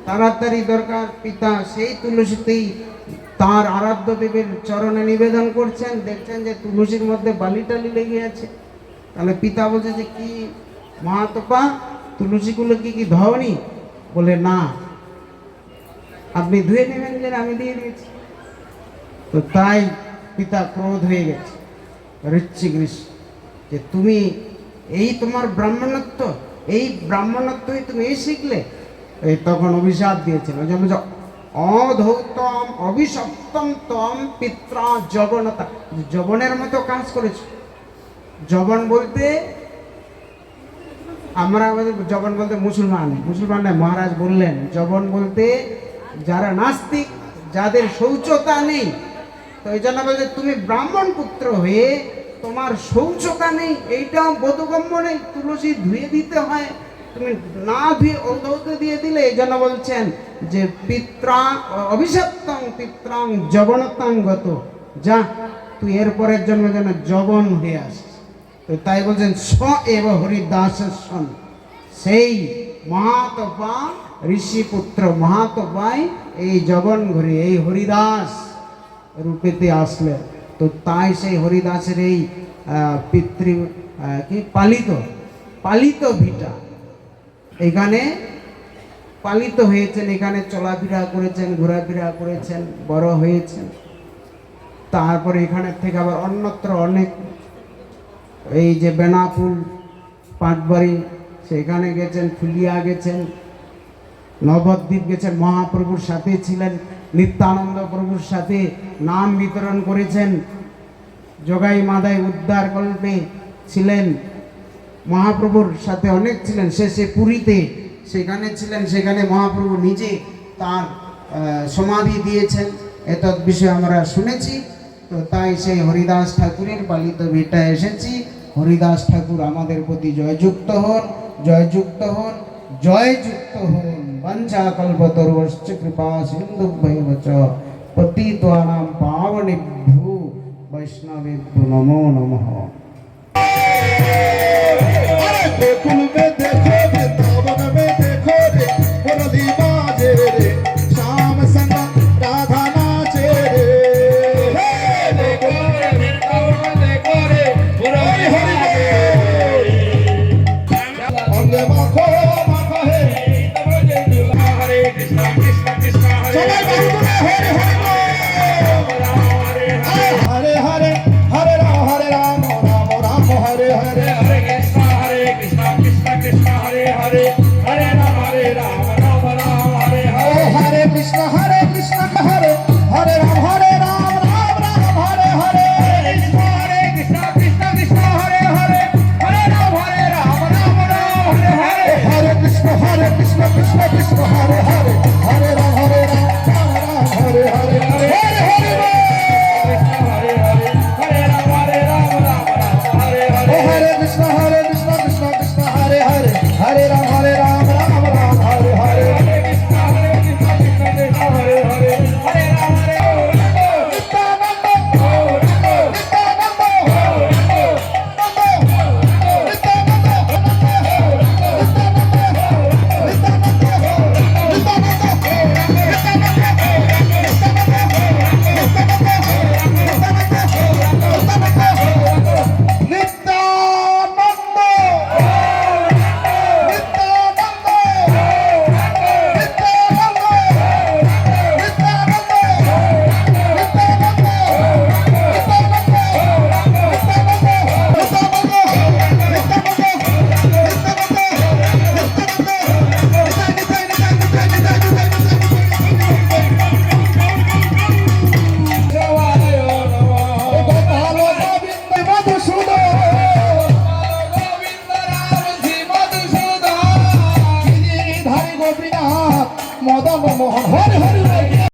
H: তাড়াতাড়ি দরকার। পিতা সেই তুলসীতেই তার আরাধ্য দেবের চরণে নিবেদন করছেন, দেখছেন যে তুলসীর মধ্যে বালি টালি লেগে আছে। তাহলে পিতা বলছে যে কি মহাতপা, তুলসীগুলো কি ধোনি? বলে না, আপনি ধুয়ে নেবেন, যে আমি দিয়ে দিয়েছি। তো তাই পিতা ক্রোধ হয়ে গেছে, ঋচিক ঋষি, যে তুমি এই তোমার ব্রাহ্মণত্ব, এই ব্রাহ্মণত্বই তুমি এই শিখলে। এই তখন অভিশাপ দিয়েছেন, ওই জন্য অধৌতম অভিশপ্তম তম পিত্রা যবনতা, যবনের মতো কাজ করেছ। যবন বলতে আমরা যবন বলতে মুসলমান নয়, মহারাজ বললেন যবন বলতে যারা নাস্তিক, যাদের শৌচতা নেই। তো এই জন্য বলছে তুমি ব্রাহ্মণ পুত্র হয়ে তোমার শৌচতা নেই, এইটাও বোধগম্য নেই, তুলসী ধুয়ে দিতে হয়, তুমি না ধুয়ে অধৌত দিয়ে দিলে। এই জন্য বলছেন যে পিত্রা অভিশপ্তং পিত্রাং যবনতাং গত, যা তুই এরপরের জন্ম যেন যবন হয়ে আসিস। তো তাই বলছেন স এব হরিদাস সন, সেই মহাতপা ঋষিপুত্র মহাতপাই এই জবন ঘরে এই হরিদাস রূপেতে আসলেন। তো তাই সেই হরিদাসের এই পিতৃ কি পালিত ভিটা এখানে পালিত হয়েছেন, এখানে চলাফেরা করেছেন, ঘোরাফেরা করেছেন, বড় হয়েছেন। তারপরে এখানের থেকে আবার অন্যত্র অনেক, এই যে বেনাপুল পাটবাড়ি সেখানে গেছেন, ফুলিয়া গেছেন, নবদ্বীপ গেছেন, মহাপ্রভুর সাথে ছিলেন, নিত্যানন্দ প্রভুর সাথে নাম বিতরণ করেছেন, জগাই মাদাই উদ্ধার কল্পে ছিলেন, মহাপ্রভুর সাথে অনেক ছিলেন। শেষে পুরীতে সেখানে ছিলেন, সেখানে মহাপ্রভু নিজে তার সমাধি দিয়েছেন, এতদ বিষয়ে আমরা শুনেছি। তো তাই সেই হরিদাস ঠাকুরের পালিত ভিটা এসেছি। হরিদাস ঠাকুর আমাদের প্রতি জয়যুক্ত হন, জয়যুক্ত হন, জয়যুক্ত হন। বঞ্চা কল্পতরুশ্চ কৃপা সিন্ধুভ্যৈব চ পতিতানাং পাবনেভ্যো বৈষ্ণবেভ্যো নমো নমঃ।
C: गोकुल में देखो वृंदावन में देखो रे मुरली बाजे रे श्याम संग राधा नाचे रे देखो रे वृंदावन देखो रे मुरली हरि अंगे माखो माखो है हरे कृष्ण कृष्ण कृष्ण हरे हरे हरे हरे हरे राम हरे राम राम राम हरे हरे हरे हरे हरे राम राम राम हरे हरे हरे कृष्ण हरे कृष्ण हरे हरे राम